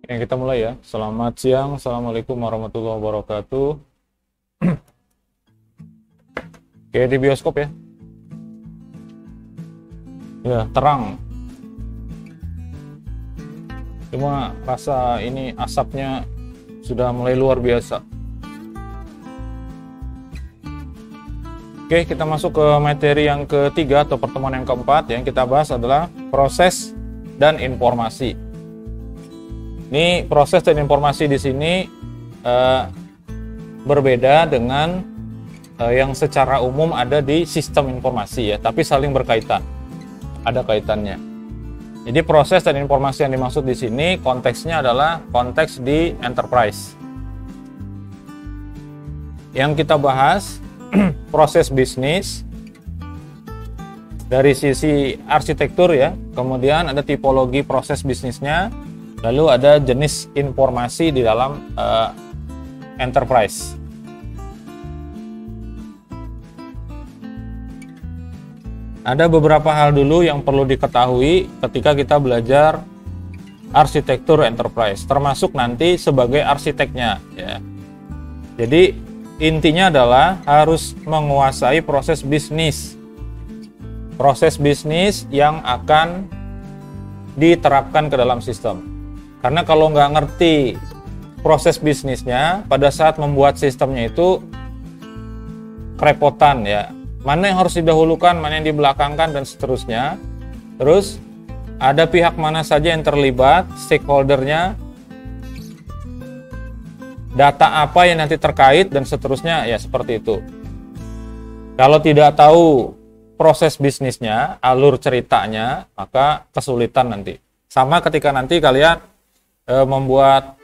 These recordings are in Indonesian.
Oke, kita mulai ya. Selamat siang, Assalamualaikum warahmatullahi wabarakatuh. Kayak di bioskop ya. Ya, terang. Cuma rasa ini asapnya sudah mulai luar biasa. Oke, kita masuk ke materi yang ketiga atau pertemuan yang keempat. Yang kita bahas adalah proses dan informasi. Ini proses dan informasi di sini berbeda dengan yang secara umum ada di sistem informasi ya, tapi saling berkaitan, ada kaitannya. Jadi proses dan informasi yang dimaksud di sini konteksnya adalah konteks di enterprise. Yang kita bahas proses bisnis dari sisi arsitektur ya, kemudian ada tipologi proses bisnisnya, lalu ada jenis informasi di dalam enterprise. Ada beberapa hal dulu yang perlu diketahui ketika kita belajar arsitektur enterprise, termasuk nanti sebagai arsiteknya ya. Jadi intinya adalah harus menguasai proses bisnis yang akan diterapkan ke dalam sistem. Karena kalau nggak ngerti proses bisnisnya, pada saat membuat sistemnya itu kerepotan ya. Mana yang harus didahulukan, mana yang dibelakangkan, dan seterusnya. Terus ada pihak mana saja yang terlibat, stakeholdernya, data apa yang nanti terkait, dan seterusnya ya, seperti itu. Kalau tidak tahu proses bisnisnya, alur ceritanya, maka kesulitan nanti. Sama ketika nanti kalian membuat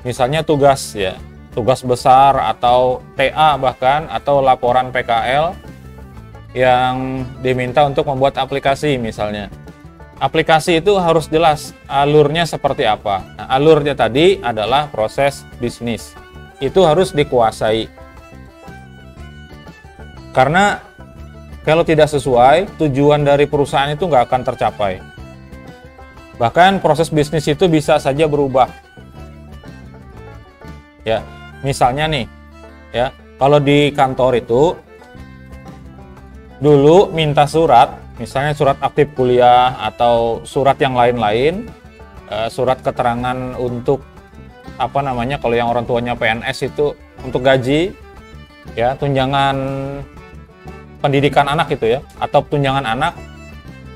misalnya tugas ya, tugas besar atau TA bahkan, atau laporan PKL yang diminta untuk membuat aplikasi misalnya. Aplikasi itu harus jelas alurnya seperti apa. Nah, alurnya tadi adalah proses bisnis. Itu harus dikuasai. Karena kalau tidak sesuai, tujuan dari perusahaan itu nggak akan tercapai. Bahkan proses bisnis itu bisa saja berubah. Ya, misalnya nih, ya, kalau di kantor itu dulu minta surat, misalnya surat aktif kuliah atau surat yang lain-lain, surat keterangan untuk apa namanya, kalau yang orang tuanya PNS itu untuk gaji, ya, tunjangan pendidikan anak itu ya, atau tunjangan anak,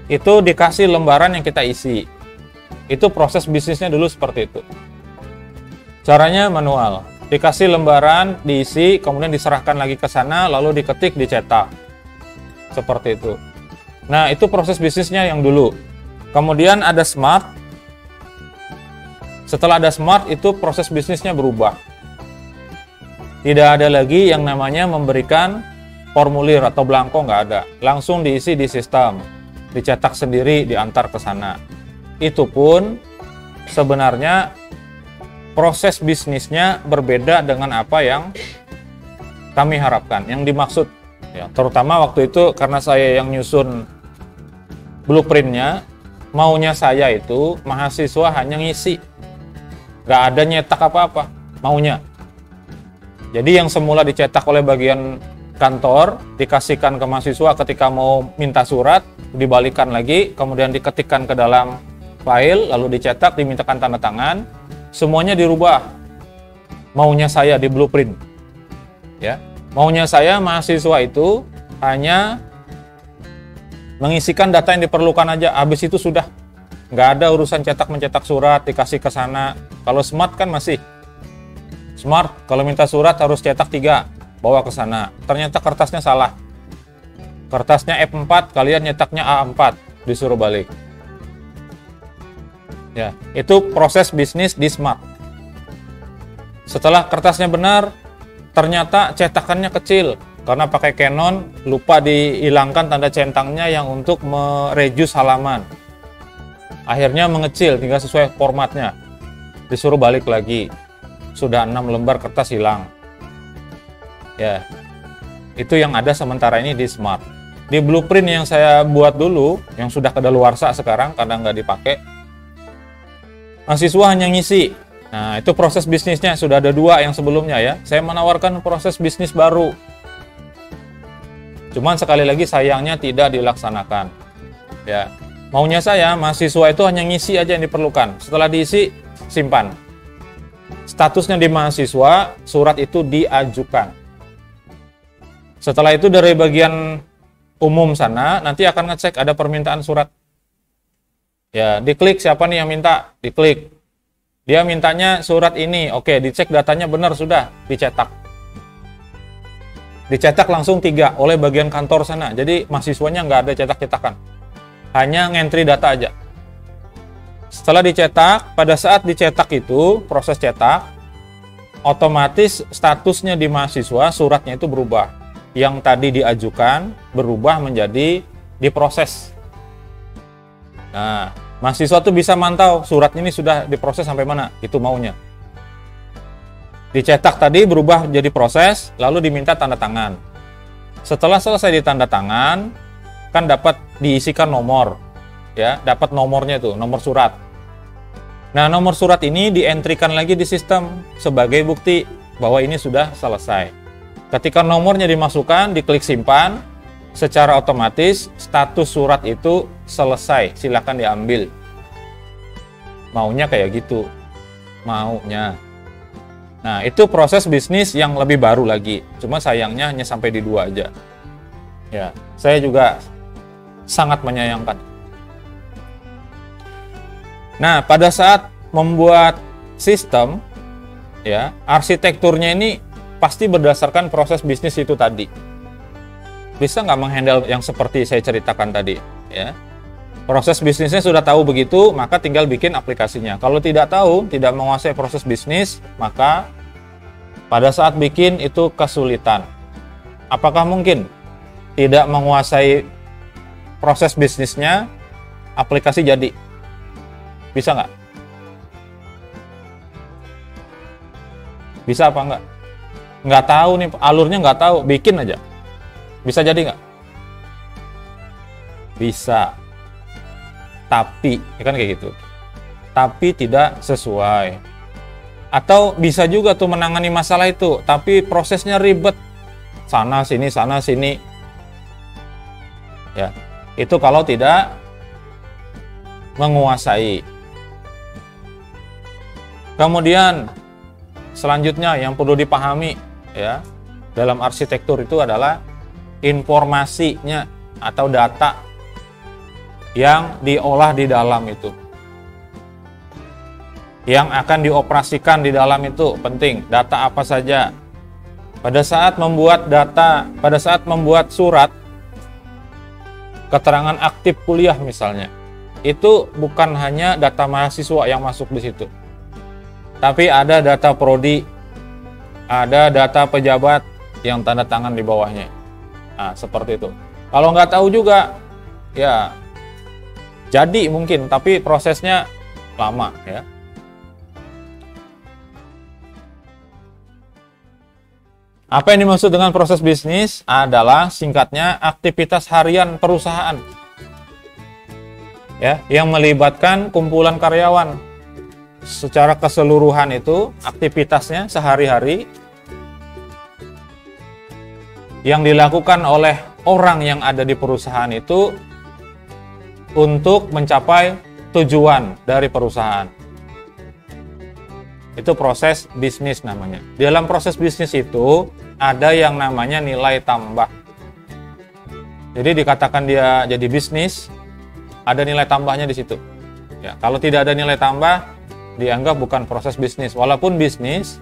itu dikasih lembaran yang kita isi. Itu proses bisnisnya dulu seperti itu. Caranya manual, dikasih lembaran, diisi, kemudian diserahkan lagi ke sana, lalu diketik, dicetak. Seperti itu. Nah, itu proses bisnisnya yang dulu. Kemudian ada smart. Setelah ada smart, itu proses bisnisnya berubah. Tidak ada lagi yang namanya memberikan formulir atau belangko, nggak ada. Langsung diisi di sistem, dicetak sendiri, diantar ke sana. Itu pun sebenarnya proses bisnisnya berbeda dengan apa yang kami harapkan, yang dimaksud ya, terutama waktu itu karena saya yang nyusun blueprintnya, maunya saya itu mahasiswa hanya ngisi, nggak ada nyetak apa-apa maunya. Jadi yang semula dicetak oleh bagian kantor dikasihkan ke mahasiswa ketika mau minta surat, dibalikan lagi, kemudian diketikkan ke dalam file, lalu dicetak, dimintakan tanda tangan, semuanya dirubah. Maunya saya di blueprint. Ya, maunya saya mahasiswa itu hanya mengisikan data yang diperlukan aja, habis itu sudah. Nggak ada urusan cetak-mencetak surat, dikasih ke sana. Kalau smart kan masih. Smart, kalau minta surat harus cetak 3, bawa ke sana. Ternyata kertasnya salah. Kertasnya F4, kalian nyetaknya A4, disuruh balik. Ya, itu proses bisnis di smart. Setelah kertasnya benar, ternyata cetakannya kecil karena pakai Canon, lupa dihilangkan tanda centangnya yang untuk mereduce halaman. Akhirnya mengecil, tinggal sesuai formatnya. Disuruh balik lagi. Sudah 6 lembar kertas hilang. Ya, itu yang ada sementara ini di smart. Di blueprint yang saya buat dulu, yang sudah kadaluarsa sekarang, kadang nggak dipakai, Mahasiswa hanya ngisi. Nah, itu proses bisnisnya sudah ada 2 yang sebelumnya ya. Saya menawarkan proses bisnis baru. Cuman sekali lagi sayangnya tidak dilaksanakan. Ya. Maunya saya mahasiswa itu hanya ngisi aja yang diperlukan. Setelah diisi, simpan. Statusnya di mahasiswa, surat itu diajukan. Setelah itu dari bagian umum sana nanti akan ngecek ada permintaan surat. Ya, diklik siapa nih yang minta, diklik. Dia mintanya surat ini, oke, dicek datanya benar sudah, dicetak. Dicetak langsung 3 oleh bagian kantor sana. Jadi mahasiswanya nggak ada cetak-cetakan, hanya ngentri data aja. Setelah dicetak, pada saat dicetak itu proses cetak, otomatis statusnya di mahasiswa suratnya itu berubah. Yang tadi diajukan berubah menjadi diproses. Nah, mahasiswa tuh bisa mantau surat ini sudah diproses sampai mana, itu maunya. Dicetak tadi berubah jadi proses, lalu diminta tanda tangan. Setelah selesai ditanda tangan, kan dapat diisikan nomor, ya, dapat nomornya itu, nomor surat. Nah, nomor surat ini dientrikan lagi di sistem sebagai bukti bahwa ini sudah selesai. Ketika nomornya dimasukkan, diklik simpan, secara otomatis status surat itu selesai, silakan diambil. Maunya kayak gitu, maunya. Nah, itu proses bisnis yang lebih baru lagi, cuma sayangnya hanya sampai di 2 aja. Ya, saya juga sangat menyayangkan. Nah, pada saat membuat sistem, ya, arsitekturnya ini pasti berdasarkan proses bisnis itu tadi. Bisa nggak menghandle yang seperti saya ceritakan tadi, ya? Proses bisnisnya sudah tahu begitu, maka tinggal bikin aplikasinya. Kalau tidak tahu, tidak menguasai proses bisnis, maka pada saat bikin itu kesulitan. Apakah mungkin tidak menguasai proses bisnisnya, aplikasi jadi? Bisa nggak? Bisa apa nggak? Nggak tahu nih, alurnya nggak tahu, bikin aja. Bisa jadi nggak? Bisa. Tapi, ya kan kayak gitu. Tapi tidak sesuai. Atau bisa juga tuh menangani masalah itu, tapi prosesnya ribet. Sana sini. Ya, itu kalau tidak menguasai. Kemudian selanjutnya yang perlu dipahami, ya, dalam arsitektur itu adalah informasinya atau data yang diolah di dalam itu, yang akan dioperasikan di dalam itu penting. Data apa saja? Pada saat membuat data, pada saat membuat surat keterangan aktif kuliah misalnya, itu bukan hanya data mahasiswa yang masuk di situ, tapi ada data prodi, ada data pejabat yang tanda tangan di bawahnya. Nah, seperti itu. Kalau nggak tahu juga, ya jadi mungkin, tapi prosesnya lama, ya. Apa yang dimaksud dengan proses bisnis adalah singkatnya aktivitas harian perusahaan, ya, yang melibatkan kumpulan karyawan. Secara keseluruhan itu aktivitasnya sehari-hari yang dilakukan oleh orang yang ada di perusahaan itu untuk mencapai tujuan dari perusahaan. Itu proses bisnis namanya. Di dalam proses bisnis itu ada yang namanya nilai tambah. Jadi dikatakan dia jadi bisnis, ada nilai tambahnya di situ. Ya, kalau tidak ada nilai tambah, dianggap bukan proses bisnis. Walaupun bisnis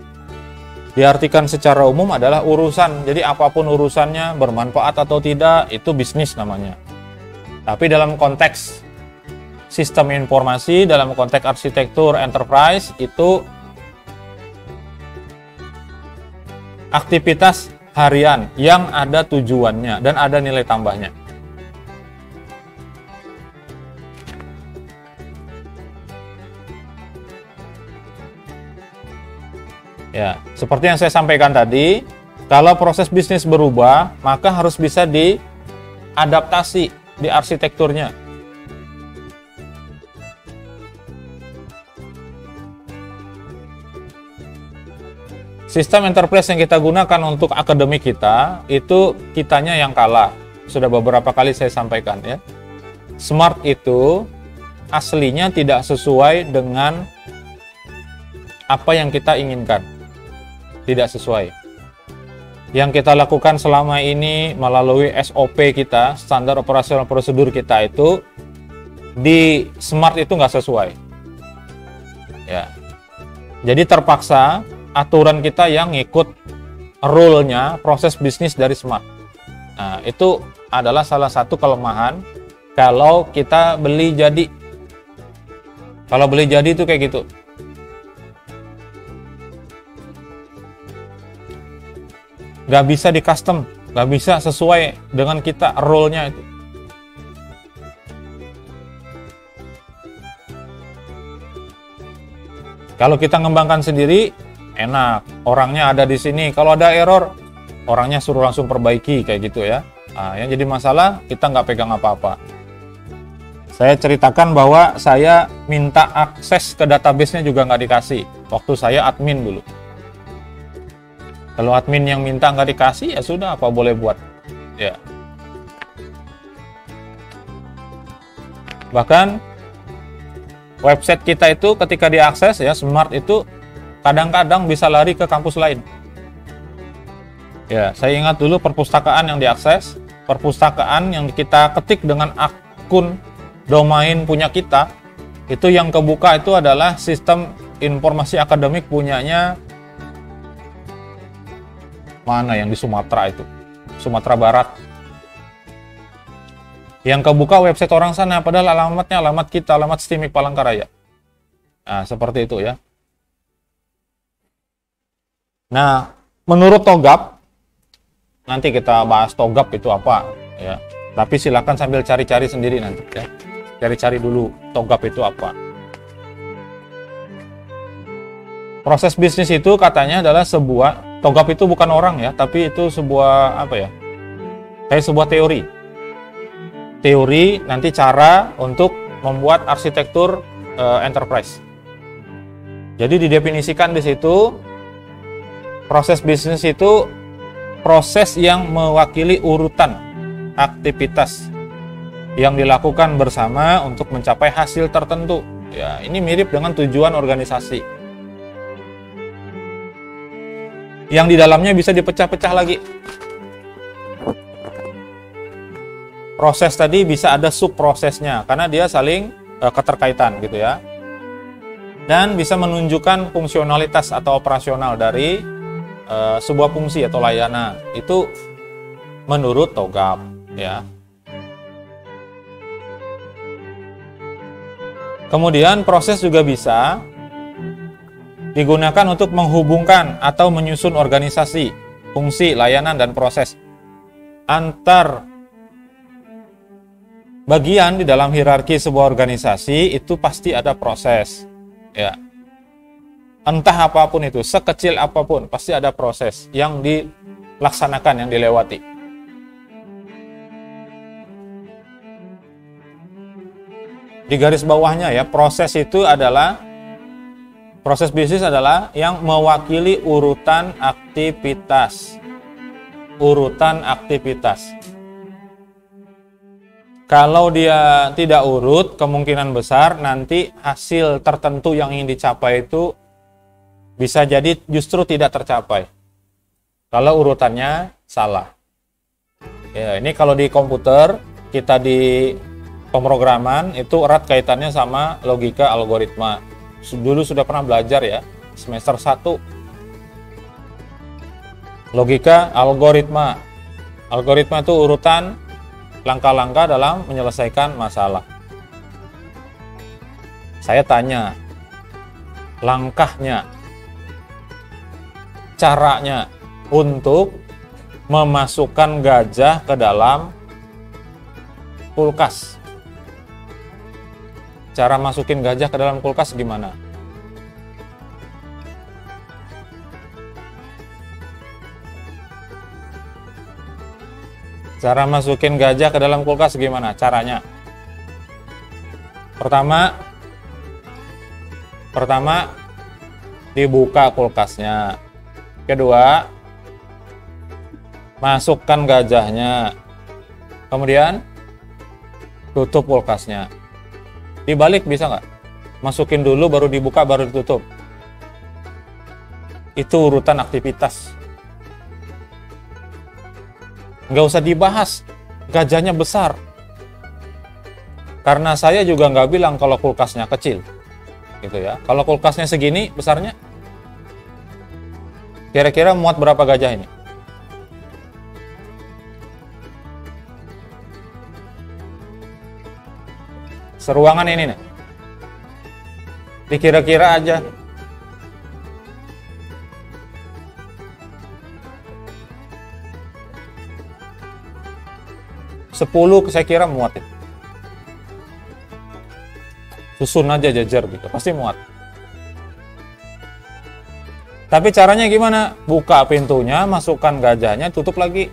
diartikan secara umum adalah urusan. Jadi apapun urusannya, bermanfaat atau tidak, itu bisnis namanya. Tapi dalam konteks sistem informasi, dalam konteks arsitektur enterprise, itu aktivitas harian yang ada tujuannya dan ada nilai tambahnya. Ya, seperti yang saya sampaikan tadi, kalau proses bisnis berubah, maka harus bisa diadaptasi di arsitekturnya. Sistem enterprise yang kita gunakan untuk akademik kita, itu kitanya yang kalah. Sudah beberapa kali saya sampaikan ya. Smart itu aslinya tidak sesuai dengan apa yang kita inginkan. Tidak sesuai. Yang kita lakukan selama ini melalui SOP kita, standar operasional prosedur kita itu, di Smart itu nggak sesuai. Ya. Jadi terpaksa aturan kita yang ngikut rule-nya proses bisnis dari Smart. Nah, itu adalah salah satu kelemahan kalau kita beli jadi. Kalau beli jadi itu kayak gitu. Nggak bisa di custom, nggak bisa sesuai dengan kita role-nya itu. Kalau kita ngembangkan sendiri, enak, orangnya ada di sini. Kalau ada error, orangnya suruh langsung perbaiki kayak gitu ya. Nah, yang jadi masalah kita nggak pegang apa-apa. Saya ceritakan bahwa saya minta akses ke database-nya juga nggak dikasih. Waktu saya admin dulu. Kalau admin yang minta nggak dikasih, ya sudah, apa boleh buat. Ya. Bahkan website kita itu ketika diakses ya, Smart itu kadang-kadang bisa lari ke kampus lain. Ya, saya ingat dulu perpustakaan yang diakses, perpustakaan yang kita ketik dengan akun domain punya kita, itu yang kebuka itu adalah sistem informasi akademik punyanya mana yang di Sumatera itu, Sumatera Barat. Yang kebuka website orang sana, padahal alamatnya alamat kita, alamat Stimik Palangkaraya. Nah, seperti itu ya. Nah, menurut TOGAP, nanti kita bahas TOGAP itu apa ya. Tapi silakan sambil cari-cari sendiri nanti ya. Cari-cari dulu TOGAP itu apa. Proses bisnis itu katanya adalah sebuah, TOGAP itu bukan orang ya, tapi itu sebuah apa ya? Kayak sebuah teori. Teori nanti cara untuk membuat arsitektur enterprise. Jadi didefinisikan di situ proses bisnis itu proses yang mewakili urutan aktivitas yang dilakukan bersama untuk mencapai hasil tertentu. Ya, ini mirip dengan tujuan organisasi. Yang di dalamnya bisa dipecah-pecah lagi. Proses tadi bisa ada subprosesnya karena dia saling keterkaitan gitu ya. Dan bisa menunjukkan fungsionalitas atau operasional dari sebuah fungsi atau layanan. Itu menurut TOGAP ya. Kemudian proses juga bisa digunakan untuk menghubungkan atau menyusun organisasi, fungsi, layanan, dan proses antar bagian di dalam hierarki sebuah organisasi. Itu pasti ada proses ya. Entah apapun itu, sekecil apapun, pasti ada proses yang dilaksanakan, yang dilewati. Di garis bawahnya ya, proses itu adalah, proses bisnis adalah yang mewakili urutan aktivitas. Urutan aktivitas. Kalau dia tidak urut, kemungkinan besar nanti hasil tertentu yang ingin dicapai itu bisa jadi justru tidak tercapai. Kalau urutannya salah. Ya, ini kalau di komputer, kita di pemrograman itu erat kaitannya sama logika algoritma. Dulu sudah pernah belajar ya, semester 1. Logika algoritma. Algoritma itu urutan langkah-langkah dalam menyelesaikan masalah. Saya tanya, langkahnya, caranya untuk memasukkan gajah ke dalam kulkas. Cara masukin gajah ke dalam kulkas gimana? Cara masukin gajah ke dalam kulkas gimana? Caranya? Pertama dibuka kulkasnya. Kedua, masukkan gajahnya. Kemudian tutup kulkasnya. Dibalik bisa nggak? Masukin dulu baru dibuka baru ditutup. Itu urutan aktivitas. Nggak usah dibahas. Gajahnya besar. Karena saya juga nggak bilang kalau kulkasnya kecil, gitu ya. Kalau kulkasnya segini besarnya, kira-kira muat berapa gajah ini? Seruangan ini nih. Dikira-kira aja. Sepuluh saya kira muat itu. Susun aja jajar gitu, pasti muat. Tapi caranya gimana? Buka pintunya, masukkan gajahnya, tutup lagi.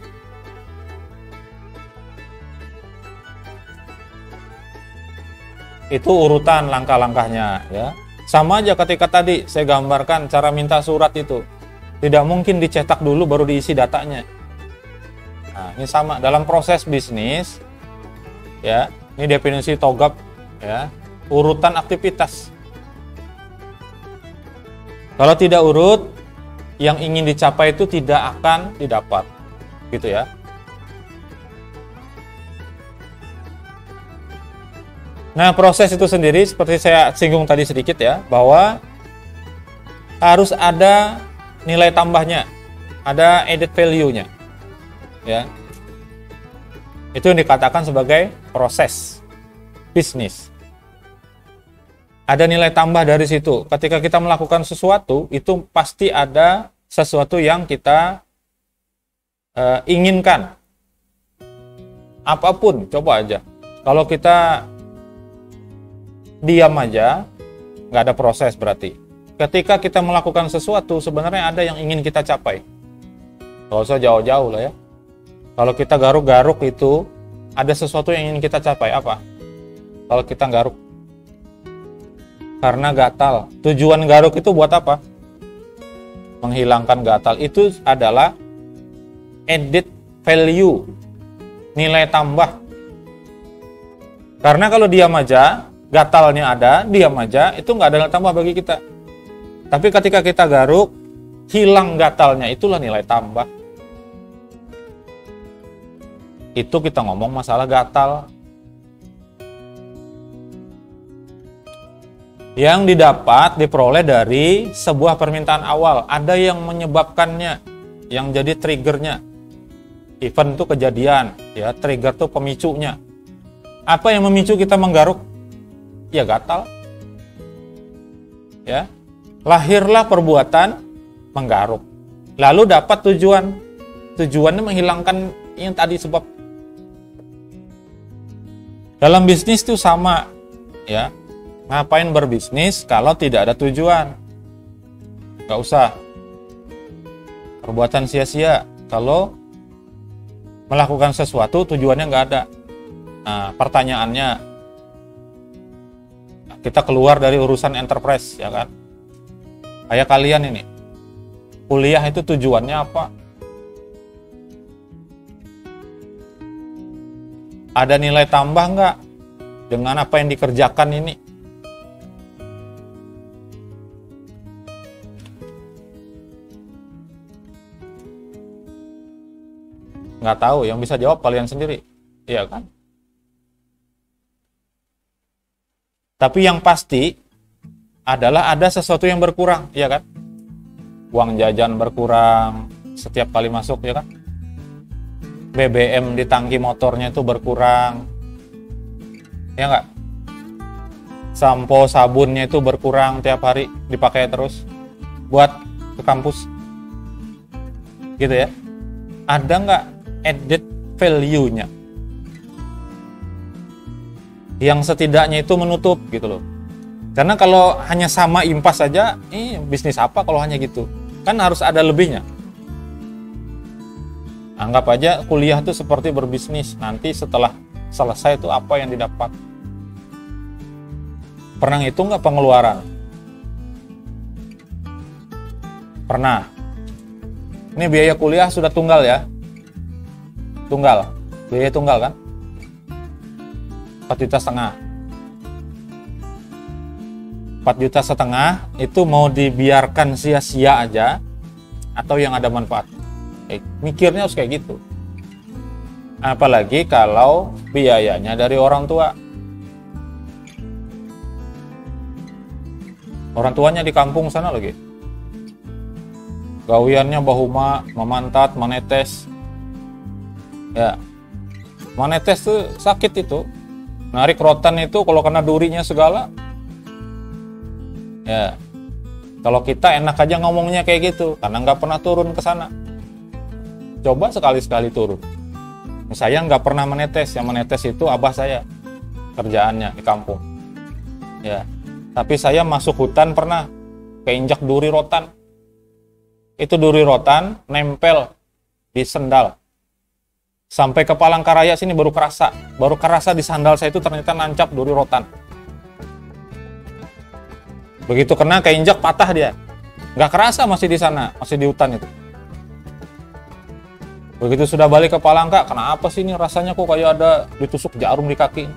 Itu urutan langkah-langkahnya ya. Sama aja ketika tadi saya gambarkan cara minta surat itu. Tidak mungkin dicetak dulu baru diisi datanya. Nah, ini sama dalam proses bisnis ya. Ini definisi TOGAP ya. Urutan aktivitas. Kalau tidak urut, yang ingin dicapai itu tidak akan didapat. Gitu ya. Nah, proses itu sendiri seperti saya singgung tadi sedikit ya, bahwa harus ada nilai tambahnya, ada added value-nya. Ya. Itu yang dikatakan sebagai proses bisnis. Ada nilai tambah dari situ. Ketika kita melakukan sesuatu, itu pasti ada sesuatu yang kita inginkan. Apapun, coba aja. Kalau kita diam aja, nggak ada proses berarti. Ketika kita melakukan sesuatu, sebenarnya ada yang ingin kita capai. Nggak usah jauh-jauh lah ya. Kalau kita garuk-garuk itu, ada sesuatu yang ingin kita capai. Apa? Kalau kita garuk. Karena gatal. Tujuan garuk itu buat apa? Menghilangkan gatal. Itu adalah added value. Nilai tambah. Karena kalau diam aja, gatalnya ada, diam aja, itu nggak ada nilai tambah bagi kita. Tapi ketika kita garuk, hilang gatalnya, itulah nilai tambah. Itu kita ngomong masalah gatal. Yang didapat diperoleh dari sebuah permintaan awal. Ada yang menyebabkannya, yang jadi triggernya. Event itu kejadian, ya, trigger itu pemicunya. Apa yang memicu kita menggaruk? Ya gatal. Ya. Lahirlah perbuatan menggaruk. Lalu dapat tujuan. Tujuannya menghilangkan yang tadi sebab. Dalam bisnis itu sama, ya. Ngapain berbisnis kalau tidak ada tujuan? Gak usah. Perbuatan sia-sia kalau melakukan sesuatu tujuannya nggak ada. Nah, pertanyaannya, kita keluar dari urusan enterprise, ya kan? Kayak kalian ini, kuliah itu tujuannya apa? Ada nilai tambah nggak dengan apa yang dikerjakan ini? Nggak tahu, yang bisa jawab kalian sendiri, iya kan? Tapi yang pasti adalah ada sesuatu yang berkurang, iya kan? Uang jajan berkurang setiap kali masuk, ya kan? BBM di tangki motornya itu berkurang, ya nggak? Sampo sabunnya itu berkurang tiap hari, dipakai terus buat ke kampus, gitu ya? Ada nggak added value-nya yang setidaknya itu menutup gitu loh. Karena kalau hanya sama impas saja, bisnis apa kalau hanya gitu? Kan harus ada lebihnya. Anggap aja kuliah itu seperti berbisnis. Nanti setelah selesai itu apa yang didapat? Pernah ngitung nggak pengeluaran? Pernah. Ini biaya kuliah sudah tunggal ya. Tunggal. Biaya tunggal kan? 4,5 juta. 4,5 juta itu mau dibiarkan sia-sia aja atau yang ada manfaat. Mikirnya harus kayak gitu. Apalagi kalau biayanya dari orang tua. Orang tuanya di kampung sana lagi. Gawiannya bahuma, memantat, menetes. Ya. Menetes tuh sakit itu. Narik rotan itu kalau kena durinya segala. Ya. Kalau kita enak aja ngomongnya kayak gitu karena nggak pernah turun ke sana. Coba sekali-sekali turun. Saya nggak pernah menetes, yang menetes itu abah saya kerjaannya di kampung. Ya. Tapi saya masuk hutan pernah keinjak duri rotan. Itu duri rotan nempel di sendal. Sampai ke Palangkaraya sini baru kerasa di sandal saya itu ternyata nancap duri rotan. Begitu kena keinjak patah dia. Nggak kerasa masih di sana, masih di hutan itu. Begitu sudah balik ke Palangka, kenapa sih ini rasanya kok kayak ada ditusuk jarum di kaki?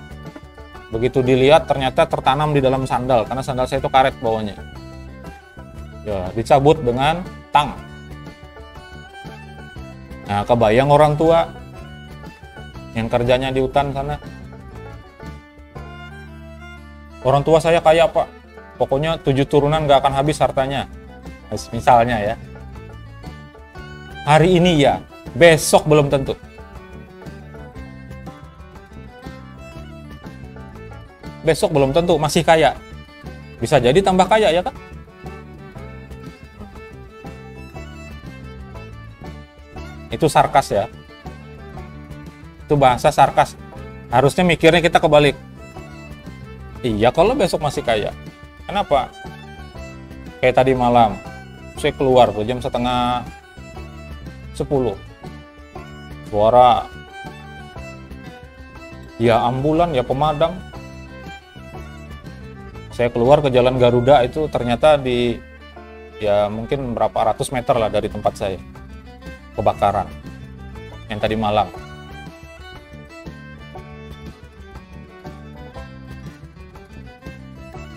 Begitu dilihat ternyata tertanam di dalam sandal, karena sandal saya itu karet bawahnya. Ya, dicabut dengan tang. Nah, kebayang orang tua yang kerjanya di hutan sana. Orang tua saya kaya pak, pokoknya 7 turunan gak akan habis hartanya. Misalnya ya. Hari ini ya, besok belum tentu. Besok belum tentu, masih kaya. Bisa jadi tambah kaya ya kan? Itu sarkas ya. Itu bahasa sarkas. Harusnya mikirnya kita kebalik. Iya kalau besok masih kaya. Kenapa? Kayak tadi malam, saya keluar tuh jam 9:30. Suara ya ambulan, ya pemadam. Saya keluar ke Jalan Garuda itu ternyata di ya mungkin berapa ratus meter lah dari tempat saya. Kebakaran yang tadi malam.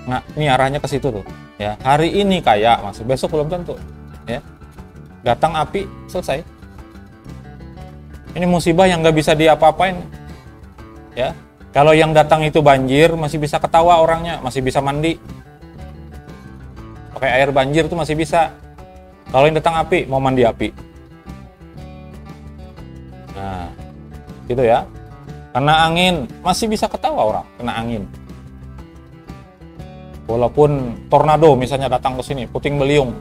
Nah, ini arahnya ke situ tuh. Ya, hari ini kaya, masih besok belum tentu. Ya, datang api, selesai. Ini musibah yang nggak bisa diapa-apain. Ya, kalau yang datang itu banjir, masih bisa ketawa orangnya, masih bisa mandi. Pakai air banjir tuh masih bisa. Kalau yang datang api, mau mandi api. Nah, gitu ya. Kena angin, masih bisa ketawa orang, kena angin. Walaupun tornado misalnya datang ke sini, puting beliung.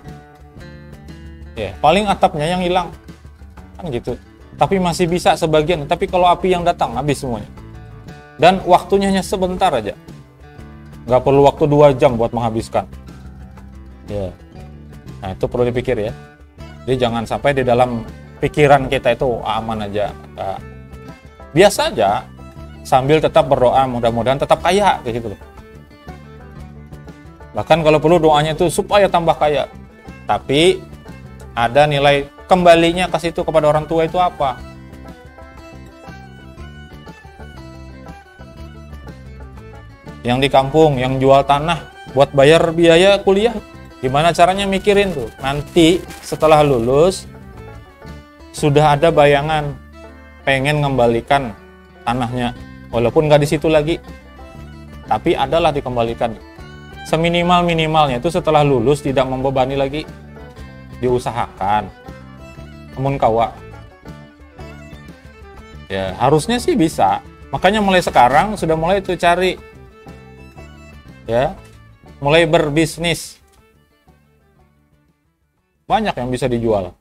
Ya, paling atapnya yang hilang. Kan gitu. Tapi masih bisa sebagian, tapi kalau api yang datang, habis semuanya. Dan waktunya hanya sebentar aja. Nggak perlu waktu 2 jam buat menghabiskan. Ya. Nah, itu perlu dipikir ya. Jadi jangan sampai di dalam pikiran kita itu aman aja. Nah, biasa aja, sambil tetap berdoa, mudah-mudahan tetap kaya, kayak gitu loh. Bahkan kalau perlu doanya itu supaya tambah kaya. Tapi ada nilai kembalinya ke situ kepada orang tua itu apa? Yang di kampung, yang jual tanah buat bayar biaya kuliah, gimana caranya mikirin tuh. Nanti setelah lulus sudah ada bayangan pengen ngembalikan tanahnya, walaupun nggak di situ lagi, tapi adalah dikembalikan. Seminimal-minimalnya itu setelah lulus tidak membebani lagi, diusahakan. Namun kawa, ya harusnya sih bisa. Makanya mulai sekarang sudah mulai itu cari. Ya, mulai berbisnis. Banyak yang bisa dijual.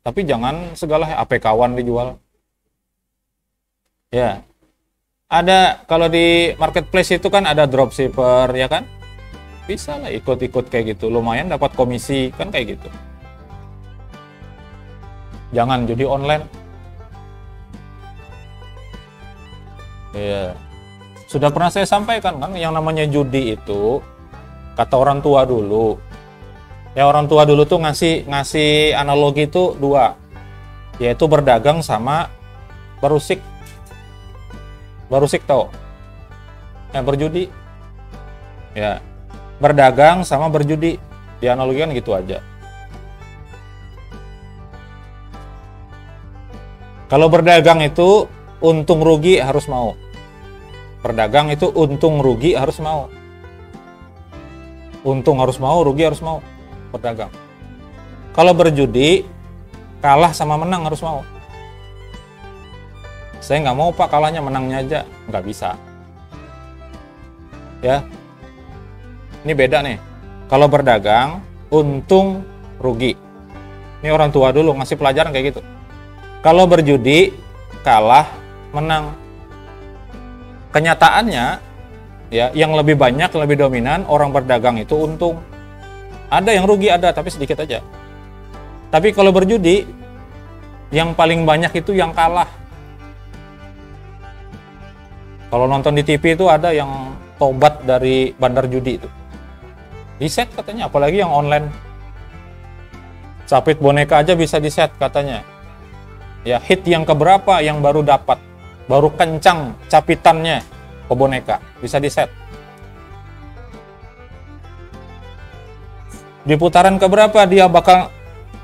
Tapi jangan segala APK-wan dijual. Ya. Ada kalau di marketplace itu kan ada dropshipper ya kan? Bisa lah ikut-ikut kayak gitu. Lumayan dapat komisi kan kayak gitu. Jangan judi online. Ya. Sudah pernah saya sampaikan kan, yang namanya judi itu, kata orang tua dulu, Ya orang tua dulu tuh ngasih analogi itu dua, yaitu berdagang sama berusik. Berusik tau? Ya berjudi. Ya, berdagang sama berjudi. Dianalogikan gitu aja. Kalau berdagang itu untung rugi harus mau. Berdagang itu untung rugi harus mau. Untung harus mau, rugi harus mau. Berdagang. Kalau berjudi, kalah sama menang harus mau. Saya nggak mau Pak kalahnya, menangnya aja. Nggak bisa. Ya, ini beda nih. Kalau berdagang, untung rugi. Ini orang tua dulu ngasih pelajaran kayak gitu. Kalau berjudi, kalah menang. Kenyataannya, ya, yang lebih banyak, lebih dominan orang berdagang itu untung. Ada yang rugi, ada, tapi sedikit aja. Tapi kalau berjudi, yang paling banyak itu yang kalah. Kalau nonton di TV itu ada yang tobat dari bandar judi itu. Di-set katanya, apalagi yang online. Capit boneka aja bisa di-set katanya. Ya, hit yang keberapa yang baru dapat. Baru kencang capitannya ke boneka. Bisa di-set. Di putaran keberapa dia bakal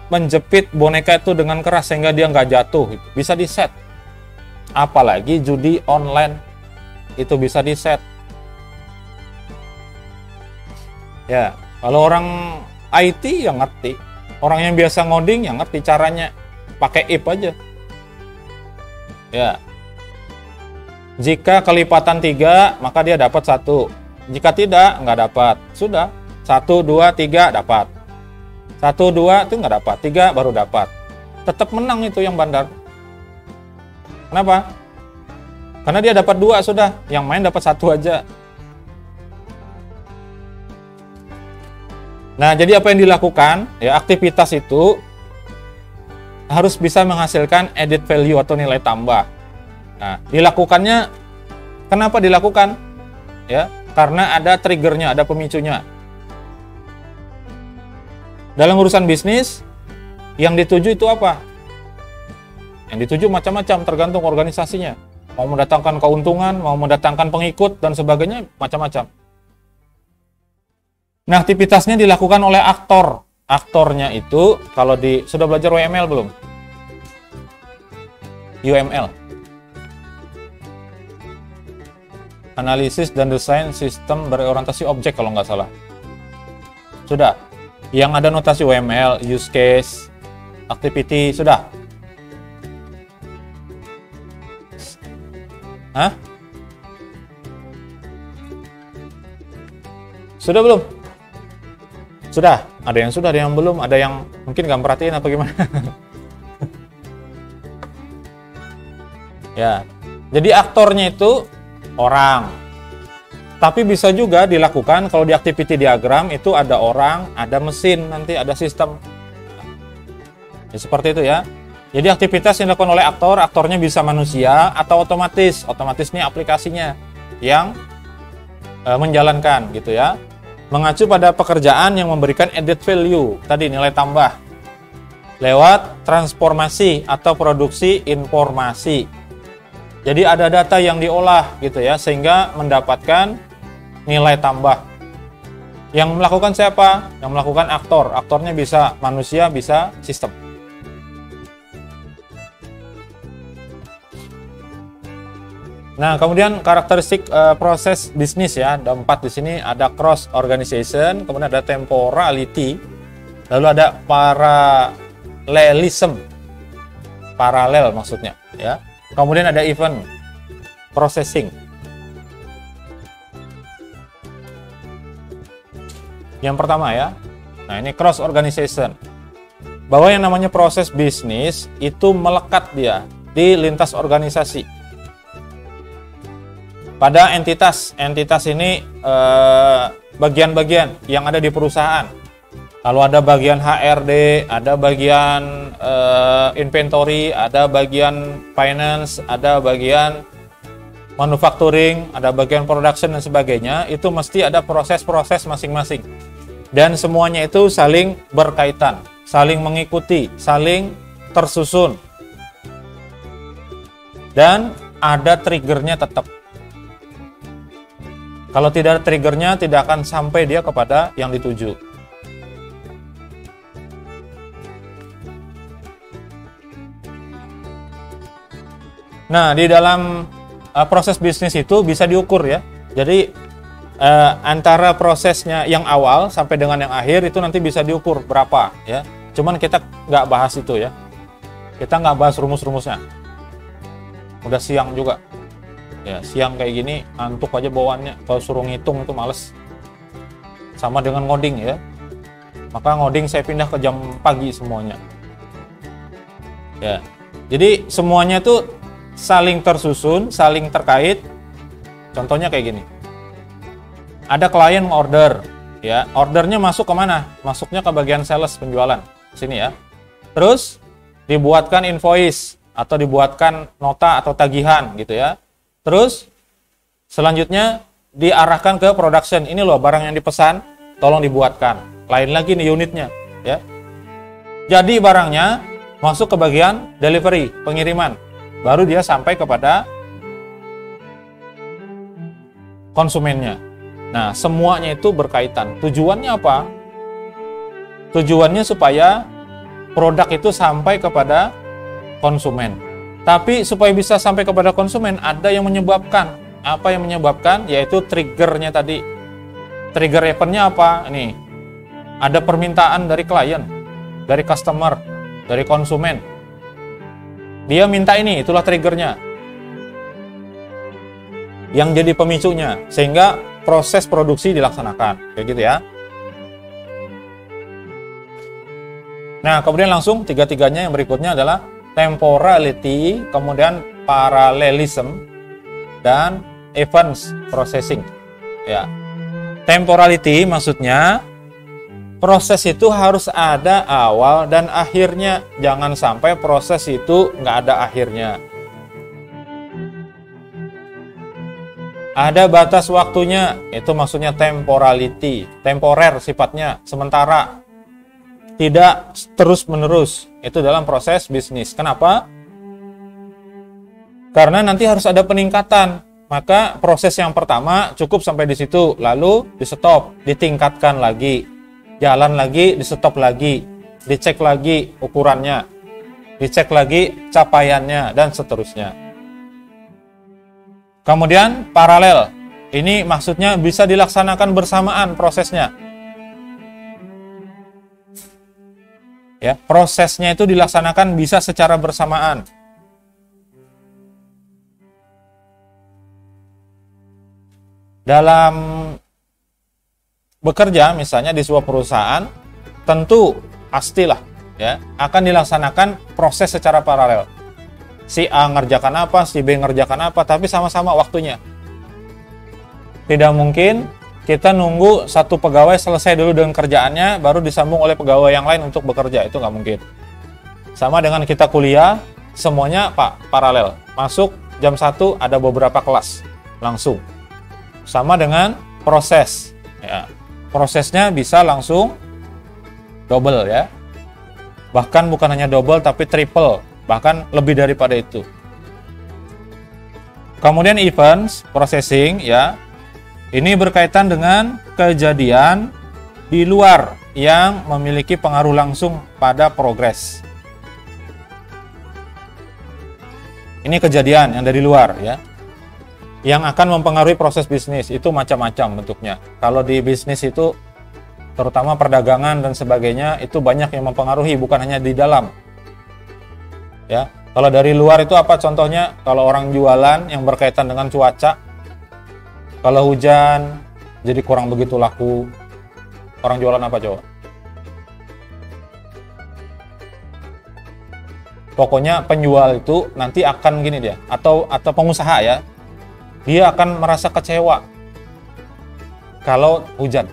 menjepit boneka itu dengan keras sehingga dia nggak jatuh. Bisa di-set. Apalagi judi online. Itu bisa di-set. Ya, kalau orang IT yang ngerti. Orang yang biasa ngoding yang ngerti caranya. Pakai if aja. Ya. Jika kelipatan 3, maka dia dapat 1. Jika tidak, nggak dapat. Sudah. 1, 2, 3 dapat. 1, 2 itu nggak dapat. 3 baru dapat. Tetap menang itu yang bandar. Kenapa? Karena dia dapat 2 sudah. Yang main dapat 1 aja. Nah, jadi apa yang dilakukan? Ya, aktivitas itu harus bisa menghasilkan added value atau nilai tambah. Nah, dilakukannya, kenapa dilakukan? Ya, karena ada triggernya, ada pemicunya. Dalam urusan bisnis, yang dituju itu apa? Yang dituju macam-macam, tergantung organisasinya. Mau mendatangkan keuntungan, mau mendatangkan pengikut, dan sebagainya, macam-macam. Nah, aktivitasnya dilakukan oleh aktor. Aktornya itu, kalau sudah belajar UML belum? UML. Analisis dan desain sistem berorientasi objek kalau nggak salah. Sudah. Yang ada notasi UML, use case, activity, sudah. Hah? Sudah belum? Sudah. Ada yang sudah, ada yang belum, ada yang mungkin nggak perhatiin apa gimana. Ya. Jadi aktornya itu orang. Tapi bisa juga dilakukan kalau di activity diagram itu ada orang, ada mesin, nanti ada sistem. Ya, seperti itu ya. Jadi aktivitas yang dilakukan oleh aktor, aktornya bisa manusia atau otomatis. Otomatis ini aplikasinya yang menjalankan gitu ya. Mengacu pada pekerjaan yang memberikan added value, tadi nilai tambah. Lewat transformasi atau produksi informasi. Jadi ada data yang diolah gitu ya, sehingga mendapatkan nilai tambah. Yang melakukan siapa? Yang melakukan aktor. Aktornya bisa manusia, bisa sistem. Nah, kemudian karakteristik proses bisnis ya, ada 4 di sini, ada cross organization, kemudian ada temporality, lalu ada parallelism, paralel maksudnya ya. Kemudian ada event processing. Yang pertama ya. Nah, ini cross organization. Bahwa yang namanya proses bisnis itu melekat dia di lintas organisasi. Pada entitas ini bagian-bagian yang ada di perusahaan. Lalu ada bagian HRD, ada bagian inventory, ada bagian finance, ada bagian manufacturing, ada bagian production dan sebagainya. Itu mesti ada proses-proses masing-masing. Dan semuanya itu saling berkaitan, saling mengikuti, saling tersusun. Dan ada triggernya tetap. Kalau tidak ada triggernya, tidak akan sampai dia kepada yang dituju. Nah, di dalam proses bisnis itu bisa diukur ya. Jadi antara prosesnya yang awal sampai dengan yang akhir itu nanti bisa diukur berapa ya. Cuman kita nggak bahas itu ya. Kita nggak bahas rumus-rumusnya. Udah siang juga. Ya, siang kayak gini antuk aja bawaannya. Kalau suruh ngitung itu males. Sama dengan ngoding ya. Maka ngoding saya pindah ke jam pagi semuanya. Ya. Jadi semuanya tuh saling tersusun, saling terkait. Contohnya kayak gini. Ada klien order, ya. Ordernya masuk ke mana? Masuknya ke bagian sales, penjualan. Sini ya. Terus dibuatkan invoice atau dibuatkan nota atau tagihan gitu ya. Terus selanjutnya diarahkan ke production. Ini loh barang yang dipesan, tolong dibuatkan. Lain lagi nih unitnya, ya. Jadi barangnya masuk ke bagian delivery, pengiriman. Baru dia sampai kepada konsumennya. Nah, semuanya itu berkaitan. Tujuannya apa? Tujuannya supaya produk itu sampai kepada konsumen. Tapi supaya bisa sampai kepada konsumen, ada yang menyebabkan. Apa yang menyebabkan? Yaitu triggernya tadi. Trigger eventnya apa? Ini. Ada permintaan dari klien, dari customer, dari konsumen. Dia minta ini, itulah triggernya. Yang jadi pemicunya. Sehingga proses produksi dilaksanakan. Kayak gitu ya. Nah, kemudian langsung tiga-tiganya yang berikutnya adalah temporality, kemudian parallelism, dan events processing. Ya. Temporality maksudnya proses itu harus ada awal dan akhirnya. Jangan sampai proses itu nggak ada akhirnya. Ada batas waktunya, itu maksudnya temporality. Temporer sifatnya, sementara. Tidak terus-menerus. Itu dalam proses bisnis. Kenapa? Karena nanti harus ada peningkatan. Maka proses yang pertama cukup sampai di situ. Lalu di-stop, ditingkatkan lagi. Jalan lagi, di-stop lagi. Dicek lagi ukurannya. Dicek lagi capaiannya, dan seterusnya. Kemudian paralel, ini maksudnya bisa dilaksanakan bersamaan prosesnya. Ya, prosesnya itu dilaksanakan bisa secara bersamaan. Dalam bekerja misalnya di sebuah perusahaan, tentu pastilah ya akan dilaksanakan proses secara paralel. Si A ngerjakan apa, si B ngerjakan apa, tapi sama-sama waktunya. Tidak mungkin kita nunggu satu pegawai selesai dulu dengan kerjaannya, baru disambung oleh pegawai yang lain untuk bekerja. Itu nggak mungkin. Sama dengan kita kuliah, semuanya paralel. Masuk jam 1, ada beberapa kelas. Langsung. Sama dengan proses. Ya. Prosesnya bisa langsung double ya. Bahkan bukan hanya double, tapi triple. Bahkan lebih daripada itu. Kemudian events processing ya. Ini berkaitan dengan kejadian di luar yang memiliki pengaruh langsung pada progres. Ini kejadian yang dari luar ya. Yang akan mempengaruhi proses bisnis itu macam-macam bentuknya. Kalau di bisnis itu terutama perdagangan dan sebagainya itu banyak yang mempengaruhi, bukan hanya di dalam. Ya, kalau dari luar itu apa contohnya? Kalau orang jualan yang berkaitan dengan cuaca, kalau hujan jadi kurang begitu laku. Orang jualan apa coba? Pokoknya penjual itu nanti akan gini dia, atau pengusaha ya, dia akan merasa kecewa kalau hujan.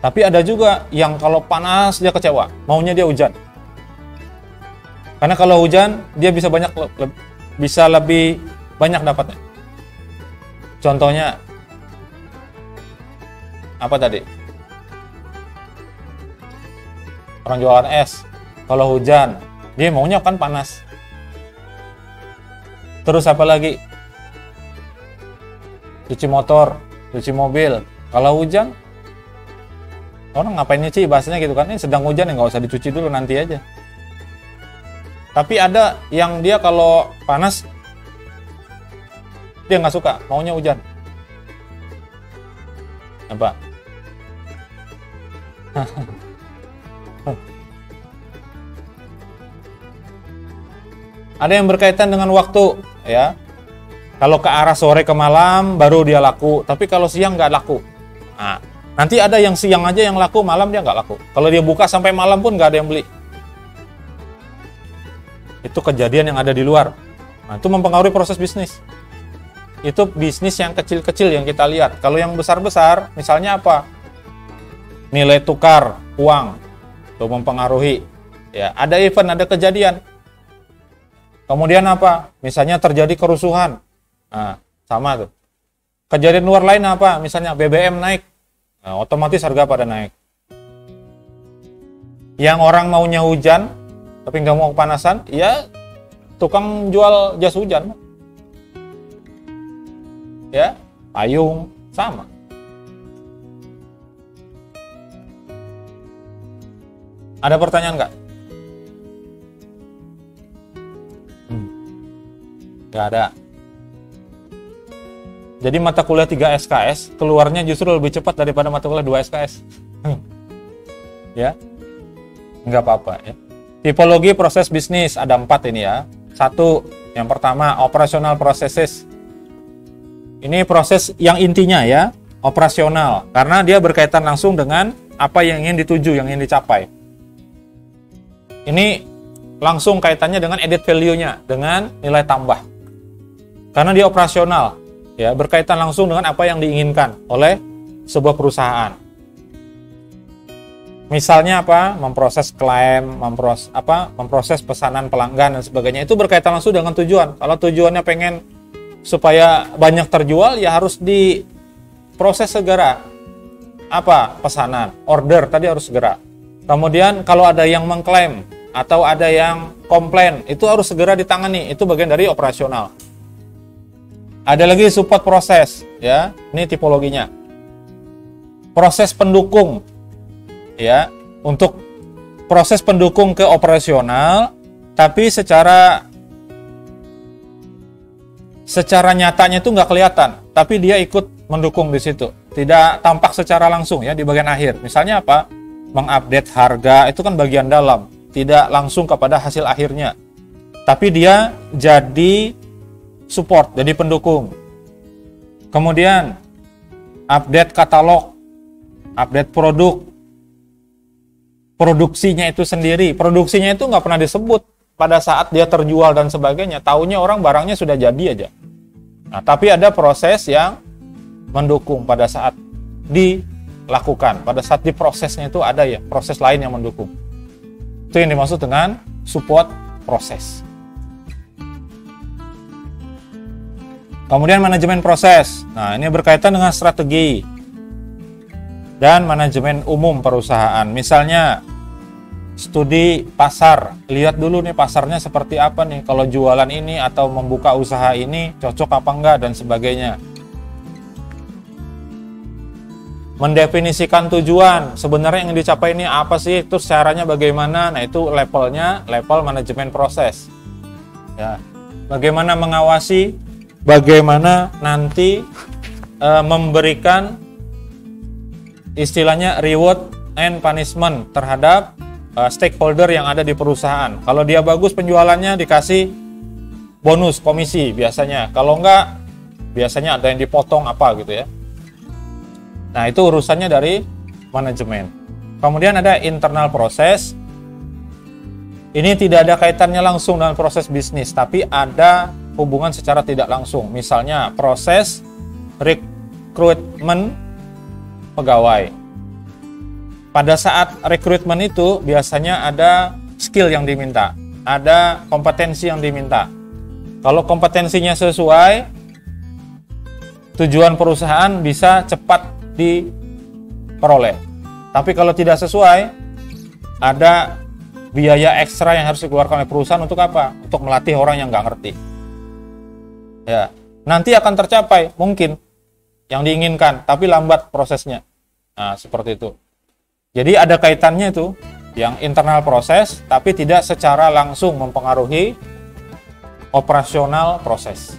Tapi ada juga yang kalau panas dia kecewa, maunya dia hujan. Karena kalau hujan dia bisa lebih banyak dapatnya. Contohnya apa tadi? orang jualan es. Kalau hujan, dia maunya kan panas. Terus apa lagi? Cuci motor, cuci mobil. Kalau hujan, orang ngapain nyuci, bahasanya gitu kan, ini sedang hujan ya nggak usah dicuci dulu, nanti aja. Tapi ada yang dia kalau panas dia nggak suka, maunya hujan. Apa? Ada yang berkaitan dengan waktu, ya. Kalau ke arah sore ke malam baru dia laku, tapi kalau siang nggak laku. Nah, nanti ada yang siang aja yang laku, malam dia nggak laku. Kalau dia buka sampai malam pun nggak ada yang beli. Itu kejadian yang ada di luar. Nah, itu mempengaruhi proses bisnis. Itu bisnis yang kecil-kecil yang kita lihat. Kalau yang besar-besar, misalnya apa? Nilai tukar uang, itu mempengaruhi. Ya, ada event, ada kejadian. Kemudian apa? Misalnya terjadi kerusuhan. Nah, sama tuh. Kejadian luar lain apa? Misalnya BBM naik. Nah, otomatis harga pada naik. Yang orang maunya hujan, tapi nggak mau kepanasan, ya tukang jual jas hujan. Ya, payung, sama. Ada pertanyaan nggak? Nggak ada. Jadi mata kuliah 3 SKS keluarnya justru lebih cepat daripada mata kuliah 2 SKS. Ya, nggak apa-apa ya. Tipologi proses bisnis ada 4 ini ya. 1, yang pertama operational processes. Ini proses yang intinya ya, operasional, karena dia berkaitan langsung dengan apa yang ingin dituju, yang ingin dicapai. Ini langsung kaitannya dengan added value-nya, dengan nilai tambah. Karena dia operasional, ya, berkaitan langsung dengan apa yang diinginkan oleh sebuah perusahaan. Misalnya apa? Memproses klaim, memproses pesanan pelanggan dan sebagainya. Itu berkaitan langsung dengan tujuan. Kalau tujuannya pengen supaya banyak terjual, ya harus diproses segera. Apa? Pesanan, order tadi harus segera. Kemudian kalau ada yang mengklaim atau ada yang komplain, itu harus segera ditangani. Itu bagian dari operasional. Ada lagi support proses, ya. Ini tipologinya. Proses pendukung, ya. Untuk proses pendukung ke operasional, tapi secara nyatanya itu nggak kelihatan, tapi dia ikut mendukung di situ. Tidak tampak secara langsung ya di bagian akhir. Misalnya apa? Mengupdate harga, itu kan bagian dalam, tidak langsung kepada hasil akhirnya. Tapi dia jadi support, jadi pendukung. Kemudian update katalog, update produk, produksinya itu sendiri. Produksinya itu nggak pernah disebut pada saat dia terjual dan sebagainya. Taunya orang barangnya sudah jadi aja. Nah, tapi ada proses yang mendukung pada saat dilakukan. Pada saat diprosesnya itu ada ya proses lain yang mendukung. Itu yang dimaksud dengan support proses. Kemudian manajemen proses. Nah, ini berkaitan dengan strategi dan manajemen umum perusahaan. Misalnya studi pasar, lihat dulu nih pasarnya seperti apa nih, kalau jualan ini atau membuka usaha ini cocok apa enggak dan sebagainya. Mendefinisikan tujuan, sebenarnya yang dicapai ini apa sih, terus caranya bagaimana. Nah, itu levelnya level manajemen proses ya. Bagaimana mengawasi, bagaimana nanti memberikan istilahnya reward and punishment terhadap stakeholder yang ada di perusahaan. Kalau dia bagus penjualannya dikasih bonus komisi biasanya. Kalau enggak, biasanya ada yang dipotong apa gitu ya. Nah, itu urusannya dari manajemen. Kemudian ada internal proses. Ini tidak ada kaitannya langsung dengan proses bisnis, tapi ada hubungan secara tidak langsung. Misalnya proses rekrutmen pegawai. Pada saat rekrutmen itu biasanya ada skill yang diminta, ada kompetensi yang diminta. Kalau kompetensinya sesuai, tujuan perusahaan bisa cepat diperoleh. Tapi kalau tidak sesuai, ada biaya ekstra yang harus dikeluarkan oleh perusahaan untuk apa? Untuk melatih orang yang nggak ngerti. Ya, nanti akan tercapai mungkin yang diinginkan, tapi lambat prosesnya. Nah, seperti itu. Jadi ada kaitannya itu, yang internal proses, tapi tidak secara langsung mempengaruhi operasional proses.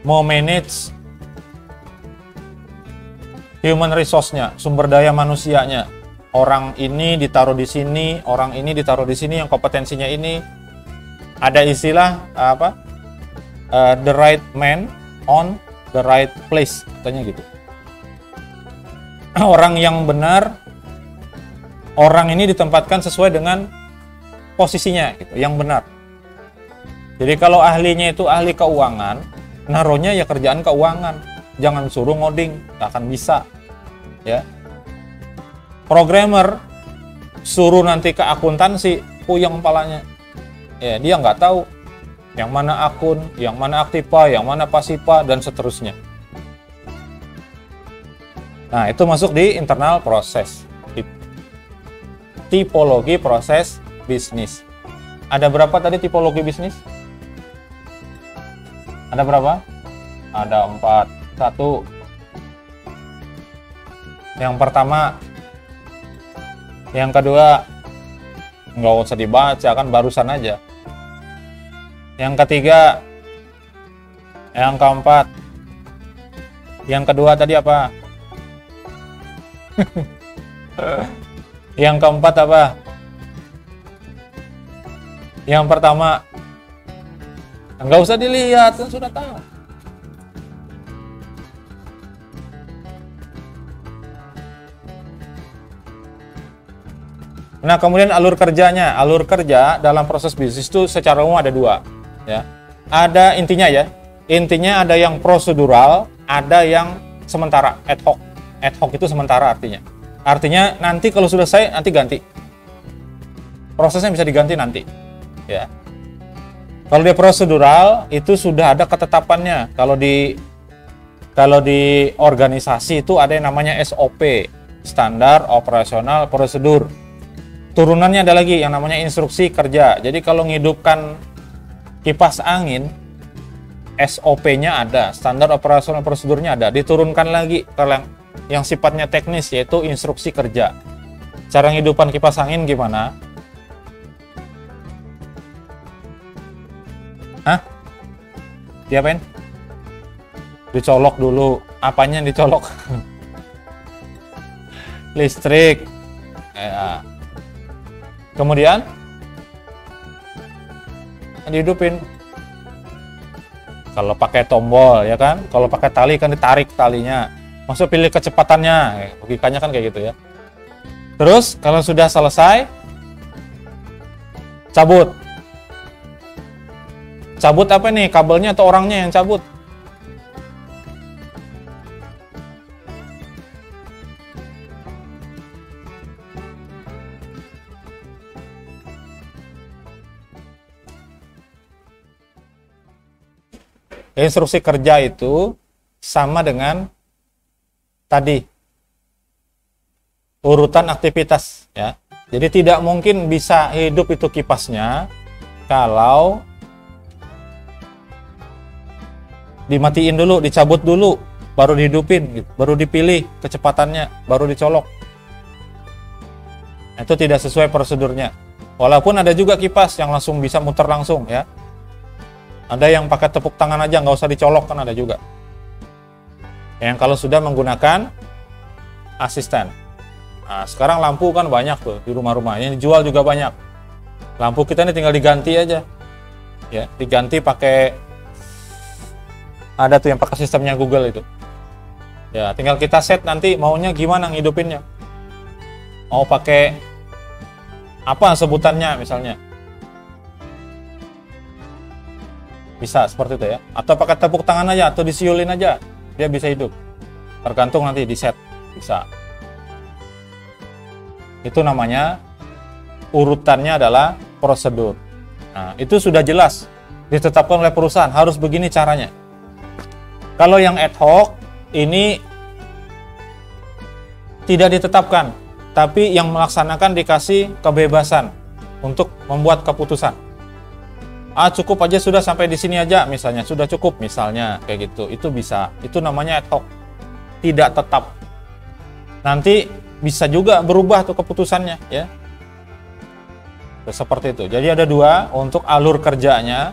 Mau manage human resource-nya, sumber daya manusianya. Orang ini ditaruh di sini, orang ini ditaruh di sini, yang kompetensinya ini. Ada istilah apa? The right man on the right place, katanya gitu. Orang yang benar, orang ini ditempatkan sesuai dengan posisinya, gitu, yang benar. Jadi kalau ahlinya itu ahli keuangan, naruhnya ya kerjaan keuangan, jangan suruh ngoding, gak akan bisa. Ya, programmer suruh nanti ke akuntansi, puyeng kepalanya. Ya, dia nggak tahu yang mana akun, yang mana aktiva, yang mana pasiva, dan seterusnya. Nah, itu masuk di internal proses, di tipologi proses bisnis. Ada berapa tadi tipologi bisnis? Ada berapa? Ada 4. 1. Yang pertama. Yang kedua, nggak usah dibaca, kan barusan aja. Yang ketiga. Yang keempat. Yang kedua tadi apa? Yang keempat apa? Yang pertama. Nggak usah dilihat, kan sudah tahu. Nah, kemudian alur kerjanya. Alur kerja dalam proses bisnis itu secara umum ada 2. Ya. Ada intinya ya. Intinya ada yang prosedural, ada yang sementara, ad hoc. Ad hoc itu sementara artinya. Artinya nanti kalau sudah selesai, nanti ganti. Prosesnya bisa diganti nanti. Ya. Kalau dia prosedural, itu sudah ada ketetapannya. Kalau di organisasi itu ada yang namanya SOP, Standar Operasional Prosedur. Turunannya ada lagi yang namanya instruksi kerja. Jadi kalau menghidupkan kipas angin, SOP-nya ada, Standar Operasional Prosedurnya ada. Diturunkan lagi ke yang sifatnya teknis, yaitu instruksi kerja. Cara menghidupkan kipas angin gimana? Hah? Diapain? Dicolok dulu. Apanya yang dicolok? Listrik. Ya. Kemudian dihidupin. Kalau pakai tombol ya kan, kalau pakai tali kan ditarik talinya. Maksud pilih kecepatannya, logikanya kan kayak gitu ya. Terus kalau sudah selesai, cabut. Cabut apa nih? Kabelnya atau orangnya yang cabut? Instruksi kerja itu sama dengan tadi urutan aktivitas ya. Jadi tidak mungkin bisa hidup itu kipasnya kalau dimatiin dulu, dicabut dulu, baru dihidupin, gitu. Baru dipilih kecepatannya, baru dicolok. Itu tidak sesuai prosedurnya. Walaupun ada juga kipas yang langsung bisa muter langsung ya. Ada yang pakai tepuk tangan aja, nggak usah dicolok, kan ada juga. Yang kalau sudah menggunakan asisten. Nah, sekarang lampu kan banyak tuh di rumah-rumah, yang dijual juga banyak. Lampu kita ini tinggal diganti aja, ya, diganti pakai, ada tuh yang pakai sistemnya Google itu. Ya, tinggal kita set nanti maunya gimana ngidupinnya. Mau pakai apa sebutannya misalnya. Bisa seperti itu ya. Atau pakai tepuk tangan aja, atau disiulin aja, dia bisa hidup. Tergantung nanti di set, bisa. Itu namanya urutannya adalah prosedur. Nah, itu sudah jelas ditetapkan oleh perusahaan, harus begini caranya. Kalau yang ad hoc ini tidak ditetapkan. tapi yang melaksanakan dikasih kebebasan untuk membuat keputusan. Cukup aja, sudah sampai di sini aja misalnya, sudah cukup misalnya, kayak gitu. Itu bisa, itu namanya ad hoc, tidak tetap. Nanti bisa juga berubah tuh keputusannya, ya. Seperti itu. Jadi ada dua untuk alur kerjanya,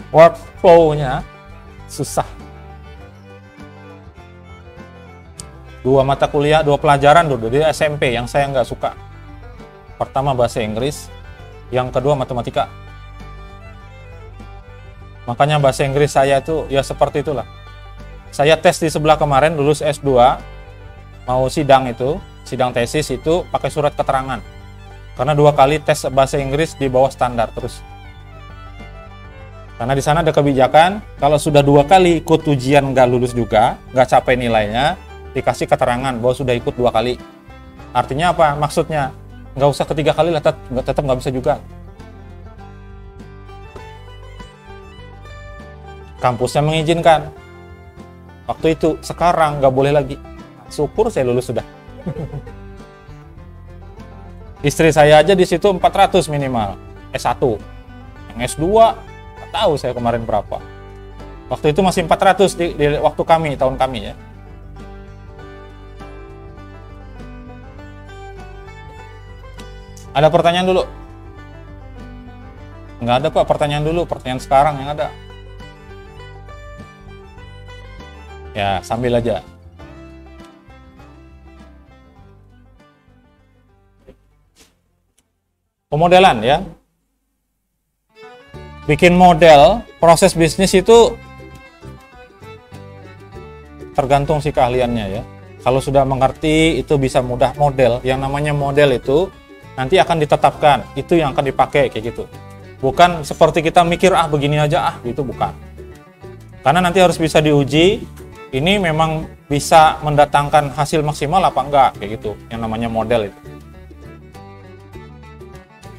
workflow-nya susah. Dua mata kuliah, dua pelajaran dulu di SMP yang saya nggak suka. Pertama bahasa Inggris, yang kedua matematika. Makanya bahasa Inggris saya itu ya seperti itulah. Saya tes di sebelah kemarin, lulus S2, mau sidang itu, sidang tesis itu pakai surat keterangan. Karena 2 kali tes bahasa Inggris di bawah standar terus. Karena di sana ada kebijakan, kalau sudah 2 kali ikut ujian nggak lulus juga, nggak capai nilainya, dikasih keterangan bahwa sudah ikut 2 kali. Artinya apa? Maksudnya nggak usah ketiga kali lah, tetap nggak bisa juga. Kampusnya mengizinkan. Waktu itu, sekarang nggak boleh lagi. Syukur saya lulus sudah. Istri saya aja di situ 400 minimal, S1. Yang S2, nggak tahu saya kemarin berapa. Waktu itu masih 400 di waktu kami, tahun kami ya. Ada pertanyaan dulu? Nggak ada Pak, pertanyaan dulu, pertanyaan sekarang yang ada. Ya, sambil aja. Pemodelan ya. Bikin model, proses bisnis itu tergantung si keahliannya ya. Kalau sudah mengerti, itu bisa mudah model. Yang namanya model itu nanti akan ditetapkan, itu yang akan dipakai kayak gitu. Bukan seperti kita mikir begini aja gitu, bukan. Karena nanti harus bisa diuji, ini memang bisa mendatangkan hasil maksimal apa enggak kayak gitu, yang namanya model itu.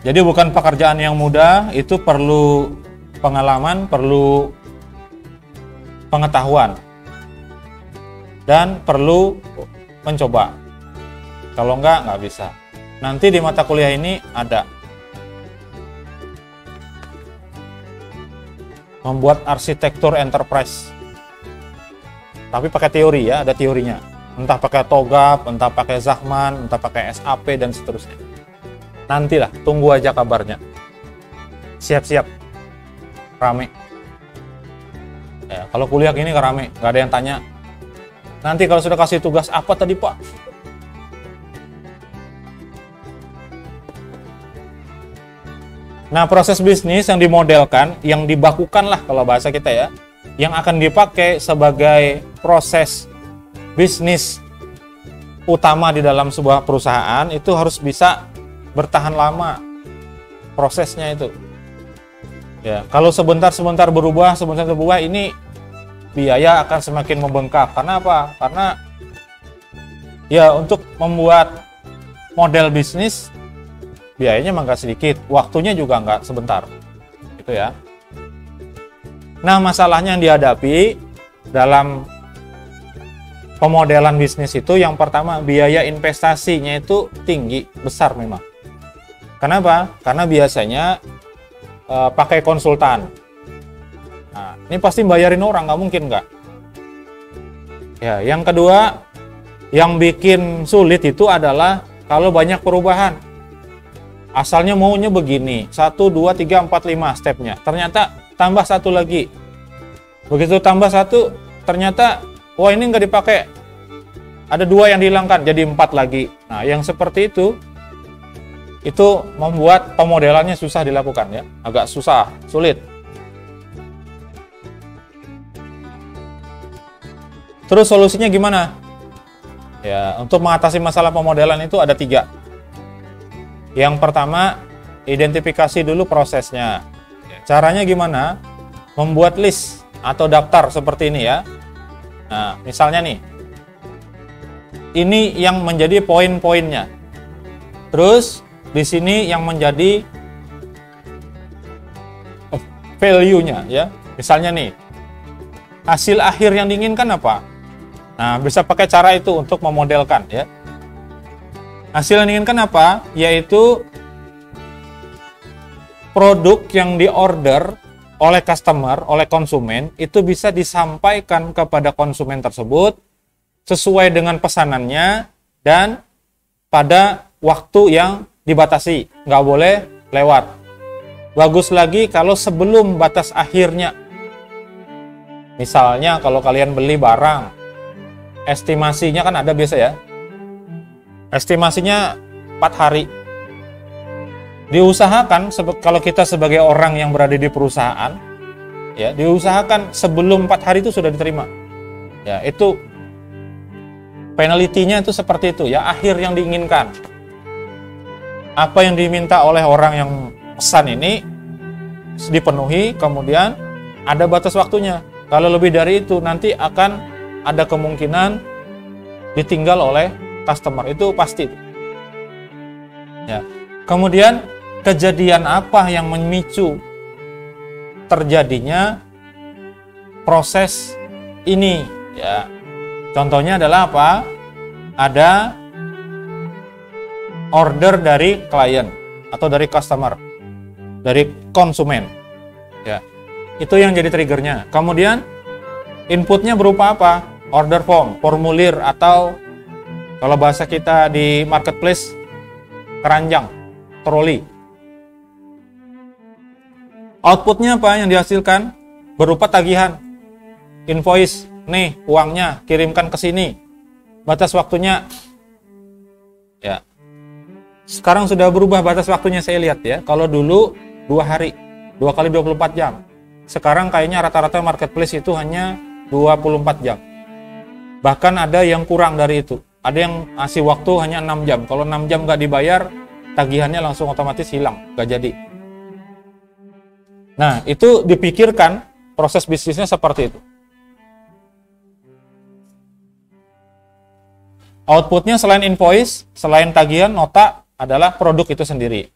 Jadi bukan pekerjaan yang mudah, itu perlu pengalaman, perlu pengetahuan, dan perlu mencoba. Kalau nggak bisa. Nanti di mata kuliah ini ada membuat arsitektur enterprise, tapi pakai teori ya, ada teorinya. Entah pakai TOGAF, entah pakai Zahman, entah pakai SAP dan seterusnya. Nantilah, tunggu aja kabarnya. Siap-siap, rame. Ya, kalau kuliah gini rame, nggak ada yang tanya. Nanti kalau sudah kasih tugas apa tadi Pak? Nah, proses bisnis yang dimodelkan, yang dibakukan lah kalau bahasa kita ya, yang akan dipakai sebagai proses bisnis utama di dalam sebuah perusahaan, itu harus bisa bertahan lama prosesnya itu. Ya, kalau sebentar-sebentar berubah, ini biaya akan semakin membengkak. Karena apa? Karena ya untuk membuat model bisnis biayanya memang nggak sedikit, waktunya juga nggak sebentar, gitu ya. Nah, masalahnya yang dihadapi dalam pemodelan bisnis itu, yang pertama biaya investasinya itu tinggi, besar memang. Kenapa? Karena biasanya pakai konsultan. Nah, ini pasti bayarin orang, nggak mungkin nggak. Ya, yang kedua, yang bikin sulit itu adalah kalau banyak perubahan. Asalnya maunya begini, 1, 2, 3, 4, 5 stepnya. Ternyata tambah 1 lagi. Begitu tambah 1, ternyata, wah ini nggak dipakai. Ada 2 yang dihilangkan, jadi 4 lagi. Nah, yang seperti itu membuat pemodelannya susah dilakukan ya. Agak susah, sulit. Terus solusinya gimana? Ya, untuk mengatasi masalah pemodelan itu ada 3. Yang pertama, identifikasi dulu prosesnya. Caranya gimana? Membuat list atau daftar seperti ini ya. Nah, misalnya nih, ini yang menjadi poin-poinnya. Terus di sini yang menjadi value-nya ya. Misalnya nih, hasil akhir yang diinginkan apa? Nah, bisa pakai cara itu untuk memodelkan ya. Hasil yang diinginkan apa? Yaitu produk yang diorder oleh customer, oleh konsumen, itu bisa disampaikan kepada konsumen tersebut sesuai dengan pesanannya dan pada waktu yang dibatasi, nggak boleh lewat. Bagus lagi kalau sebelum batas akhirnya. Misalnya kalau kalian beli barang, estimasinya kan ada biasa ya, estimasinya 4 hari. Diusahakan kalau kita sebagai orang yang berada di perusahaan, ya diusahakan sebelum 4 hari itu sudah diterima. Ya itu penalitinya itu seperti itu ya, akhir yang diinginkan. Apa yang diminta oleh orang yang pesan ini dipenuhi, kemudian ada batas waktunya. Kalau lebih dari itu nanti akan ada kemungkinan ditinggal oleh customer, itu pasti. Ya. Kemudian kejadian apa yang memicu terjadinya proses ini? Ya, contohnya adalah apa? Ada order dari klien atau dari customer, dari konsumen. Ya, itu yang jadi triggernya. Kemudian inputnya berupa apa? Order form, formulir, atau kalau bahasa kita di marketplace, keranjang, troli. Outputnya apa yang dihasilkan? Berupa tagihan, invoice, nih uangnya, kirimkan ke sini. Batas waktunya, ya. Sekarang sudah berubah batas waktunya, saya lihat ya. Kalau dulu 2 hari, 2 kali 24 jam. Sekarang kayaknya rata-rata marketplace itu hanya 24 jam. Bahkan ada yang kurang dari itu. Ada yang ngasih waktu hanya 6 jam. Kalau 6 jam nggak dibayar, tagihannya langsung otomatis hilang, nggak jadi. Nah, itu dipikirkan proses bisnisnya seperti itu. Outputnya selain invoice, selain tagihan, nota adalah produk itu sendiri.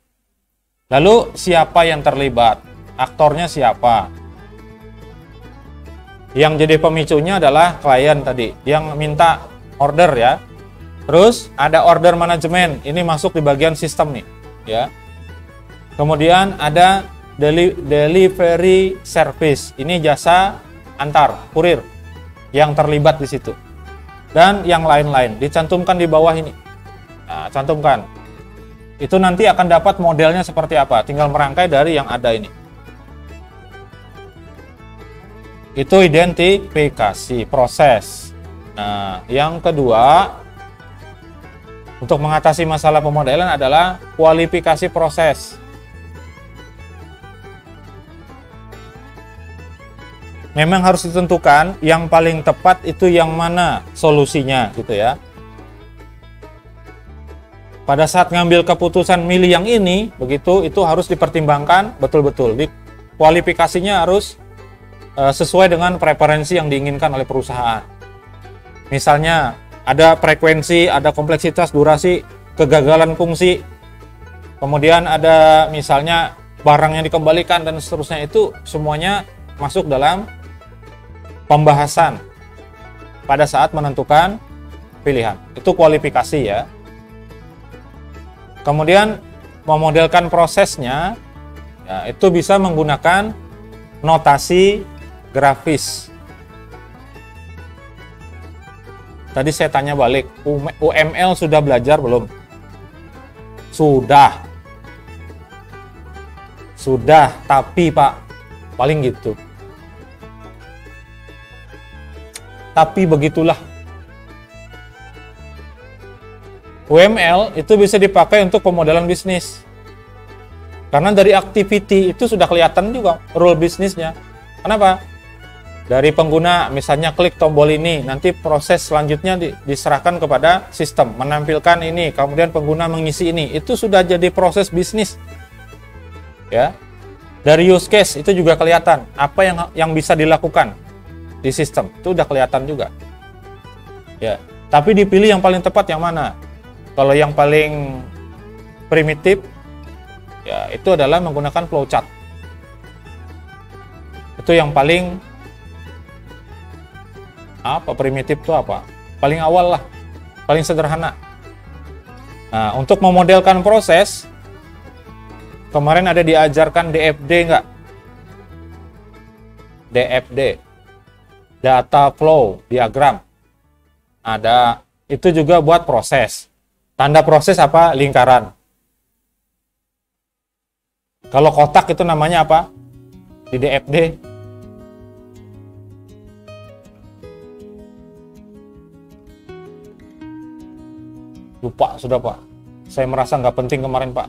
Lalu siapa yang terlibat? Aktornya siapa? Yang jadi pemicunya adalah klien tadi, yang minta order ya. Terus ada order manajemen, ini masuk di bagian sistem nih, ya. Kemudian ada delivery service, ini jasa antar kurir yang terlibat di situ. Dan yang lain-lain dicantumkan di bawah ini. Nah, cantumkan. Itu nanti akan dapat modelnya seperti apa, tinggal merangkai dari yang ada ini. Itu identifikasi proses. Nah, yang kedua, untuk mengatasi masalah pemodelan adalah kualifikasi proses. Memang harus ditentukan yang paling tepat itu yang mana solusinya gitu ya. Pada saat ngambil keputusan milih yang ini, begitu itu harus dipertimbangkan betul-betul. Kualifikasinya harus sesuai dengan preferensi yang diinginkan oleh perusahaan. Misalnya ada frekuensi, ada kompleksitas, durasi, kegagalan fungsi, kemudian ada misalnya barang yang dikembalikan dan seterusnya, itu semuanya masuk dalam pembahasan pada saat menentukan pilihan. Itu kualifikasi ya. Kemudian memodelkan prosesnya, ya, itu bisa menggunakan notasi grafis. Tadi saya tanya balik, UML sudah belajar belum? Sudah, tapi Pak, paling gitu. Tapi begitulah. UML itu bisa dipakai untuk pemodelan bisnis. Karena dari activity itu sudah kelihatan juga rule bisnisnya. Kenapa? Dari pengguna misalnya klik tombol ini, nanti proses selanjutnya diserahkan kepada sistem, menampilkan ini, kemudian pengguna mengisi ini. Itu sudah jadi proses bisnis. Ya. Dari use case itu juga kelihatan apa yang bisa dilakukan di sistem, itu udah kelihatan juga. Ya, tapi dipilih yang paling tepat yang mana? Kalau yang paling primitif, ya itu adalah menggunakan flowchart. Itu yang paling Apa primitif itu apa? Paling awal lah, paling sederhana. Nah, untuk memodelkan proses, kemarin ada diajarkan DFD nggak? DFD, Data Flow Diagram. Ada, itu juga buat proses. Tanda proses apa? Lingkaran. Kalau kotak itu namanya apa? Di DFD. Lupa sudah Pak. Saya merasa nggak penting kemarin Pak.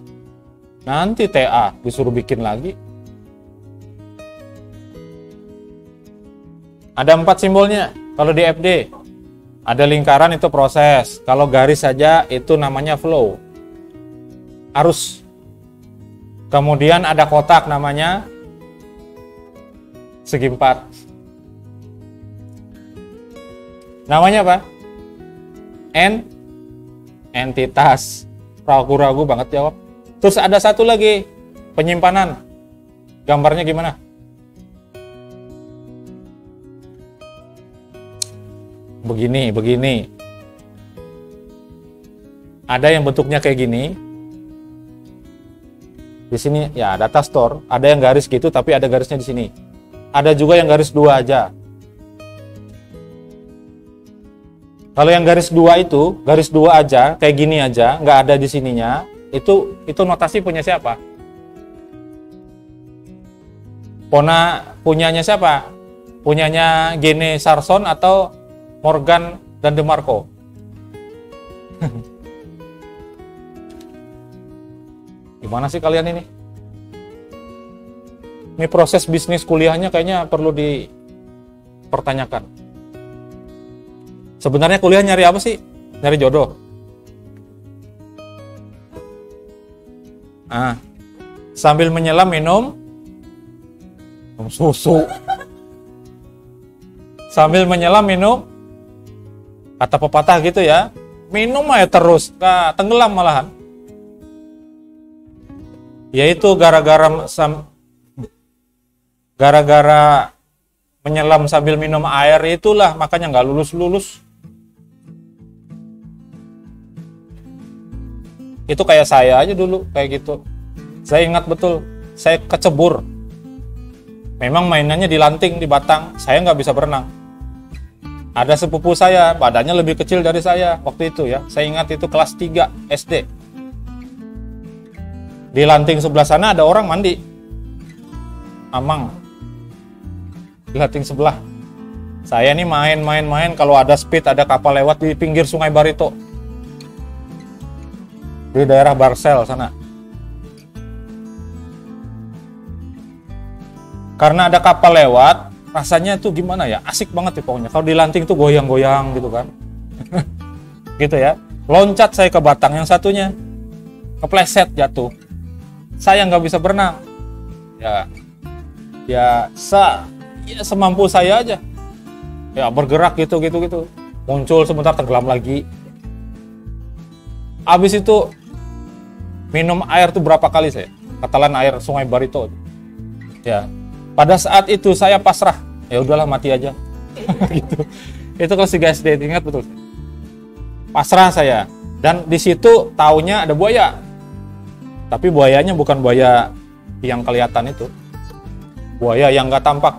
Nanti TA disuruh bikin lagi. Ada 4 simbolnya. Kalau di FD ada lingkaran itu proses. Kalau garis saja itu namanya flow. Arus. Kemudian ada kotak namanya segi 4. Namanya apa? Entitas. Ragu-ragu banget jawab. Terus ada satu lagi, penyimpanan. Gambarnya gimana? Begini. Ada yang bentuknya kayak gini. Di sini ya data store, ada yang garis gitu tapi ada garisnya di sini. Ada juga yang garis 2 aja. Kalau yang garis 2 itu, garis 2 aja, kayak gini aja, nggak ada di sininya, itu notasi punya siapa? Punyanya siapa? Punyanya Gene Sarson atau Morgan dan DeMarco? Gimana sih kalian ini? Ini proses bisnis kuliahnya kayaknya perlu dipertanyakan. Sebenarnya kuliah nyari apa sih? Nyari jodoh. Sambil menyelam minum susu. Sambil menyelam minum, kata pepatah gitu ya, minum aja terus, tenggelam malahan. Yaitu gara-gara menyelam sambil minum air itulah makanya nggak lulus-lulus. Itu kayak saya aja dulu, kayak gitu. Saya ingat betul, saya kecebur. Memang mainannya di Lanting, di Batang. Saya nggak bisa berenang. Ada sepupu saya, badannya lebih kecil dari saya waktu itu ya. Saya ingat itu kelas 3 SD. Di Lanting sebelah sana ada orang mandi. Amang. Di Lanting sebelah. Saya nih main, kalau ada speed, ada kapal lewat di pinggir Sungai Barito. Di daerah Barsel sana. Karena ada kapal lewat, rasanya tuh gimana ya, asik banget ya pokoknya. Kalau di Lanting tuh goyang-goyang gitu kan. Gitu ya. Loncat saya ke batang, yang satunya kepleset jatuh. Saya nggak bisa berenang. Ya semampu saya aja. Ya bergerak gitu. Muncul sebentar tenggelam lagi. Habis itu minum air tuh berapa kali saya? Ketelan air Sungai Barito. Ya. Pada saat itu saya pasrah. Ya udahlah mati aja. Gitu. Itu kelas 3 SD, ingat betul. Pasrah saya. Dan di situ taunya ada buaya. Tapi buayanya bukan buaya yang kelihatan itu. Buaya yang nggak tampak.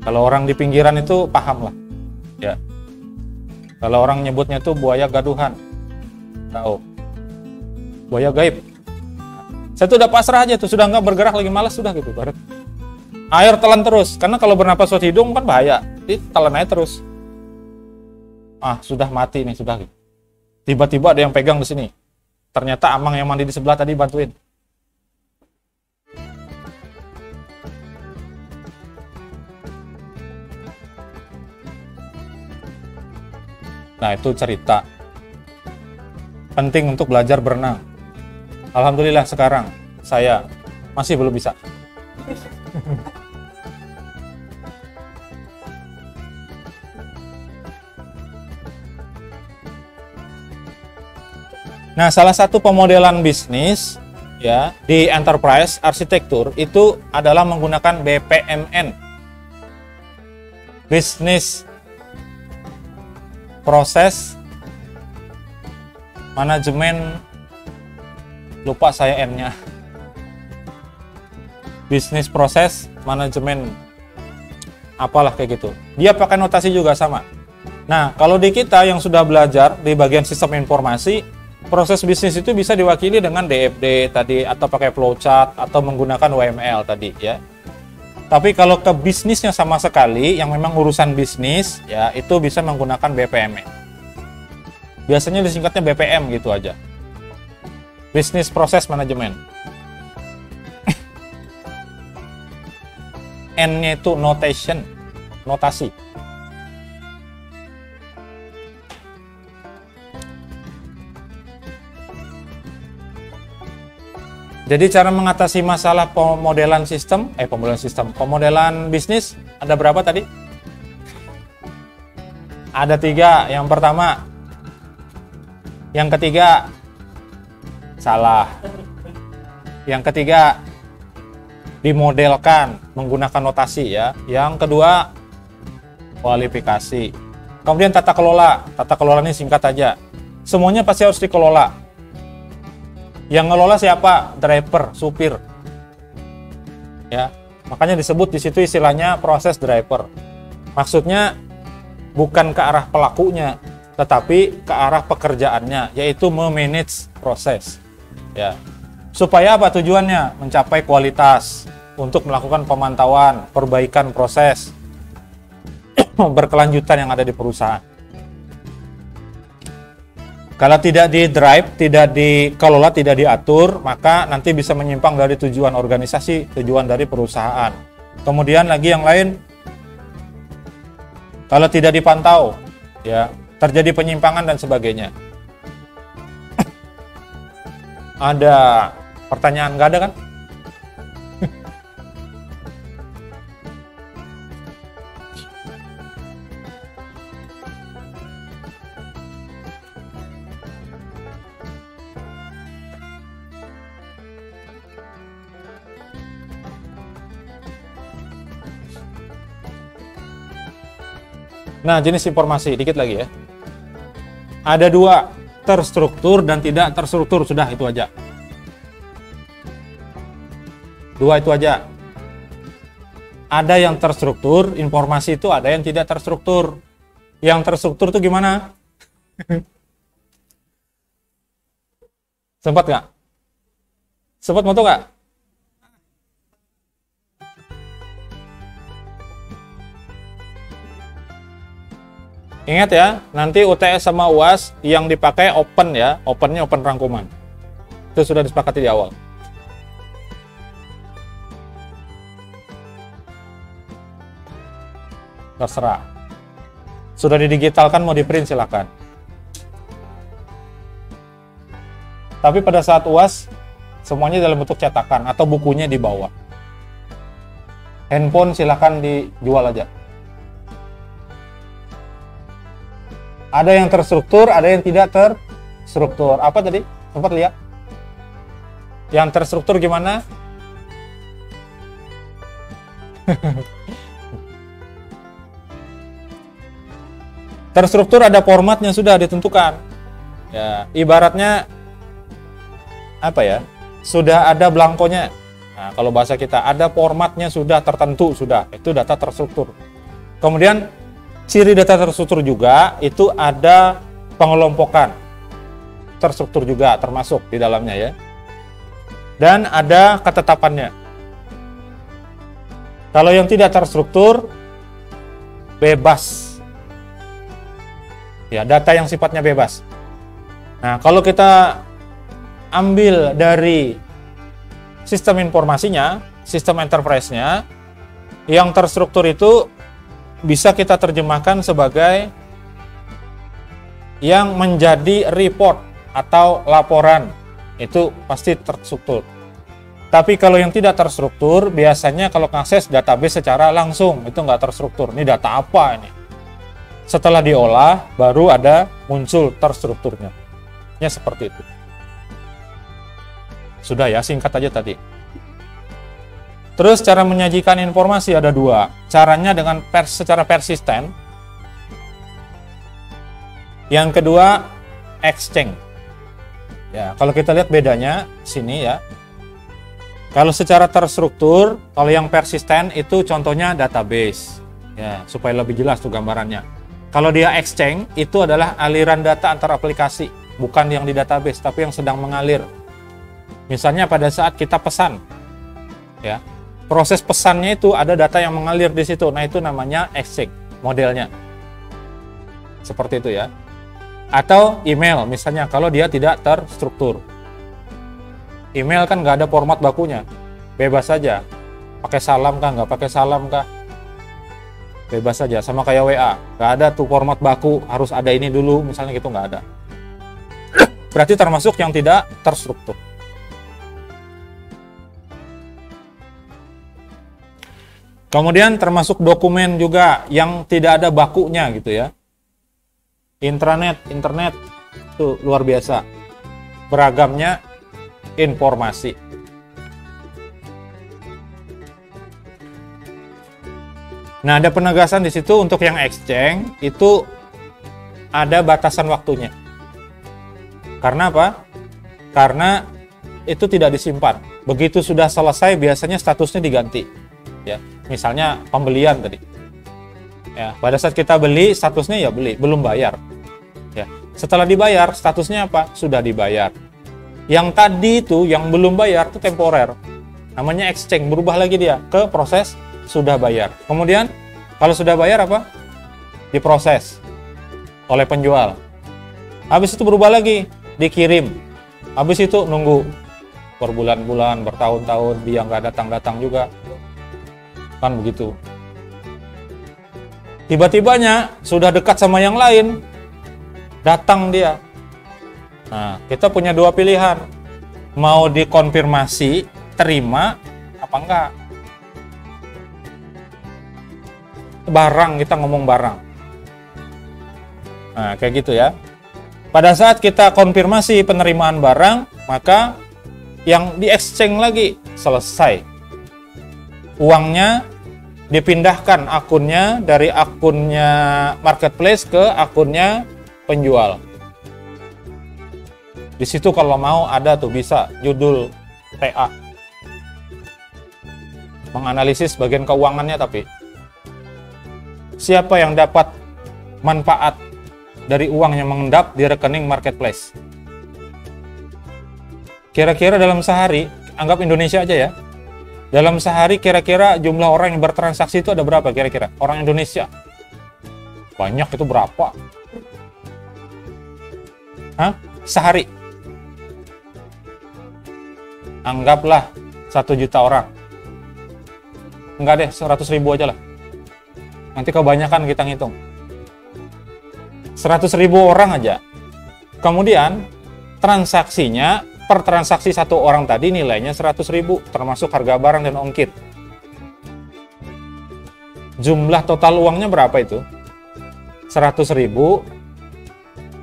Kalau orang di pinggiran itu paham lah. Ya. Kalau orang nyebutnya tuh buaya gaduhan. Tahu. Buaya gaib. Saya tuh udah pasrah aja tuh, sudah nggak bergerak lagi, malas sudah gitu. Barat. Air telan terus, karena kalau bernapas lewat hidung kan bahaya. Jadi telan aja terus. Sudah mati nih, sudah. Tiba-tiba ada yang pegang di sini. Ternyata Amang yang mandi di sebelah tadi bantuin. Nah, itu cerita. Penting untuk belajar berenang. Alhamdulillah sekarang saya masih belum bisa. Nah, salah satu pemodelan bisnis ya di enterprise arsitektur itu adalah menggunakan BPMN. Bisnis proses manajemen, lupa saya N-nya. Bisnis proses manajemen, apalah kayak gitu. Dia pakai notasi juga sama. Nah, kalau di kita yang sudah belajar di bagian sistem informasi, proses bisnis itu bisa diwakili dengan DFD tadi, atau pakai flowchart, atau menggunakan WML tadi ya. Tapi kalau ke bisnisnya sama sekali, yang memang urusan bisnis, ya itu bisa menggunakan BPM. Biasanya disingkatnya BPM gitu aja. Business Process Management. N-nya itu notation, notasi. Jadi cara mengatasi masalah pemodelan bisnis ada berapa tadi? Ada 3. Yang pertama, yang ketiga salah. Yang ketiga dimodelkan menggunakan notasi ya. Yang kedua kualifikasi. Kemudian tata kelola. Tata kelola ini singkat aja. Semuanya pasti harus dikelola. Yang ngelola siapa? Driver, supir. Ya, makanya disebut di situ istilahnya proses driver. Maksudnya bukan ke arah pelakunya, tetapi ke arah pekerjaannya, yaitu memanage proses. Ya. Supaya apa tujuannya? Mencapai kualitas untuk melakukan pemantauan, perbaikan proses berkelanjutan yang ada di perusahaan. Kalau tidak di drive, tidak dikelola, tidak diatur, maka nanti bisa menyimpang dari tujuan organisasi, tujuan dari perusahaan. Kemudian lagi yang lain, kalau tidak dipantau, ya terjadi penyimpangan dan sebagainya. Ada pertanyaan? Nggak ada kan? Nah, jenis informasi, dikit lagi ya. Ada 2, terstruktur dan tidak terstruktur. Sudah, itu aja. 2 itu aja. Ada yang terstruktur, informasi itu ada yang tidak terstruktur. Yang terstruktur itu gimana? Sempat nggak? Sempat mau tuh nggak? Ingat ya, nanti UTS sama UAS yang dipakai open ya, opennya open rangkuman. Itu sudah disepakati di awal. Terserah. Sudah didigitalkan, mau di print silakan. Tapi pada saat UAS, semuanya dalam bentuk cetakan atau bukunya di bawah. Handphone silakan dijual aja. Ada yang terstruktur, ada yang tidak terstruktur. Apa tadi? Sempat lihat? Yang terstruktur gimana? Terstruktur ada formatnya sudah ditentukan. Ya, ibaratnya apa ya? Sudah ada blankonya. Nah, kalau bahasa kita ada formatnya sudah tertentu sudah. Itu data terstruktur. Kemudian ciri data terstruktur juga itu ada pengelompokan terstruktur juga termasuk di dalamnya ya. Dan ada ketetapannya. Kalau yang tidak terstruktur bebas. Ya, data yang sifatnya bebas. Nah, kalau kita ambil dari sistem informasinya, sistem enterprise-nya, yang terstruktur itu bisa kita terjemahkan sebagai yang menjadi report atau laporan. Itu pasti terstruktur. Tapi kalau yang tidak terstruktur, biasanya kalau mengakses database secara langsung, itu nggak terstruktur. Ini data apa ini? Setelah diolah, baru ada muncul terstrukturnya. Ya seperti itu. Sudah ya, singkat aja tadi. Terus cara menyajikan informasi ada dua. Caranya dengan secara persisten. Yang kedua, exchange. Ya, kalau kita lihat bedanya sini ya. Kalau secara terstruktur, kalau yang persisten itu contohnya database. Ya, supaya lebih jelas tuh gambarannya. Kalau dia exchange itu adalah aliran data antar aplikasi, bukan yang di database tapi yang sedang mengalir. Misalnya pada saat kita pesan. Ya. Proses pesannya itu ada data yang mengalir di situ. Nah, itu namanya exchange modelnya. Seperti itu ya. Atau email misalnya kalau dia tidak terstruktur. Email kan nggak ada format bakunya, bebas saja. Pakai salam kah, nggak pakai salam kah, bebas saja. Sama kayak WA, nggak ada tuh format baku, harus ada ini dulu, misalnya gitu nggak ada. Berarti termasuk yang tidak terstruktur. Kemudian termasuk dokumen juga yang tidak ada bakunya gitu ya. Internet itu luar biasa. Beragamnya informasi. Nah, ada penegasan di situ untuk yang exchange itu ada batasan waktunya. Karena apa? Karena itu tidak disimpan. Begitu sudah selesai biasanya statusnya diganti. Ya, misalnya pembelian tadi. Ya, pada saat kita beli statusnya ya beli, belum bayar. Ya, setelah dibayar statusnya apa? Sudah dibayar. Yang tadi itu yang belum bayar itu temporer. Namanya exchange, berubah lagi dia ke proses sudah bayar. Kemudian kalau sudah bayar apa? Diproses oleh penjual. Habis itu berubah lagi, dikirim. Habis itu nunggu berbulan-bulan, bertahun-tahun, dia nggak datang-datang juga. Kan begitu. Tiba-tibanya sudah dekat sama yang lain, datang dia. Nah, kita punya dua pilihan. Mau dikonfirmasi, terima, apa enggak? Barang, kita ngomong barang. Nah, kayak gitu ya. Pada saat kita konfirmasi penerimaan barang, maka yang di-exchange lagi, selesai. Uangnya dipindahkan akunnya dari akunnya marketplace ke akunnya penjual. Di situ kalau mau ada tuh bisa judul TA. Menganalisis bagian keuangannya tapi. Siapa yang dapat manfaat dari uang yang mengendap di rekening marketplace? Kira-kira dalam sehari, anggap Indonesia aja ya. Dalam sehari kira-kira jumlah orang yang bertransaksi itu ada berapa kira-kira? Orang Indonesia. Banyak itu berapa? Hah? Sehari. Anggaplah 1 juta orang. Enggak deh, 100.000 aja lah. Nanti kebanyakan kita ngitung. 100.000 orang aja. Kemudian transaksinya per transaksi satu orang tadi nilainya 100.000 termasuk harga barang dan ongkir. Jumlah total uangnya berapa itu? 100.000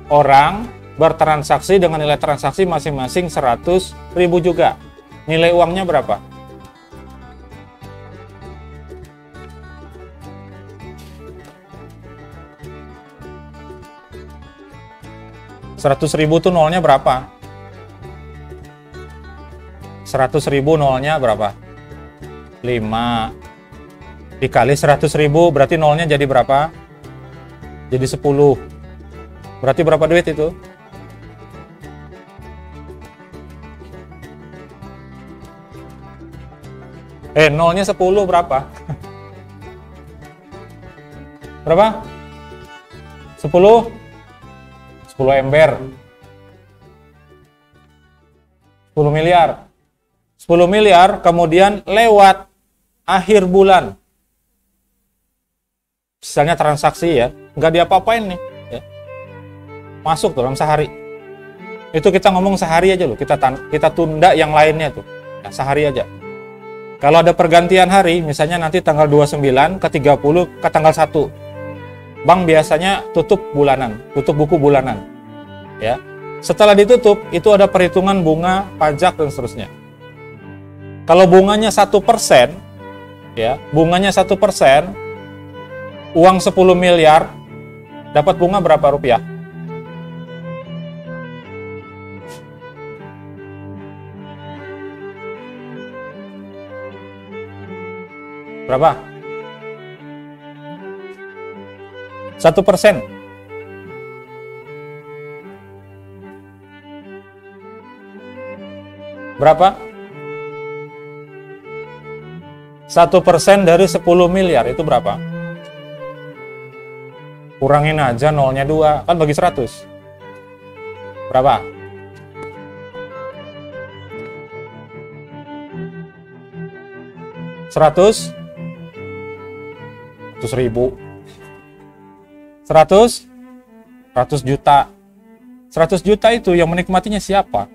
orang bertransaksi dengan nilai transaksi masing-masing 100.000 juga. Nilai uangnya berapa? Rp100.000 tuh nolnya berapa? 100.000 nolnya berapa? 5 dikali 100.000 berarti nolnya jadi berapa? Jadi 10. Berarti berapa duit itu? Nolnya 10 berapa? Berapa? 10? 10 ember. 10 miliar. 10 miliar kemudian lewat akhir bulan. Misalnya transaksi ya, nggak diapa-apain nih. Ya. Masuk dalam sehari. Itu kita ngomong sehari aja loh, kita tunda yang lainnya tuh. Ya, sehari aja. Kalau ada pergantian hari, misalnya nanti tanggal 29 ke 30 ke tanggal 1. Bank biasanya tutup bulanan, tutup buku bulanan. Ya. Setelah ditutup, itu ada perhitungan bunga, pajak dan seterusnya. Kalau bunganya 1%, ya, bunganya 1%, uang 10 miliar, dapat bunga berapa rupiah? Berapa? 1%. Berapa? 1% dari 10 miliar itu berapa? Kurangin aja nolnya 2, kan bagi 100. Berapa? Seratus ribu. 100 juta. 100 juta itu yang menikmatinya siapa?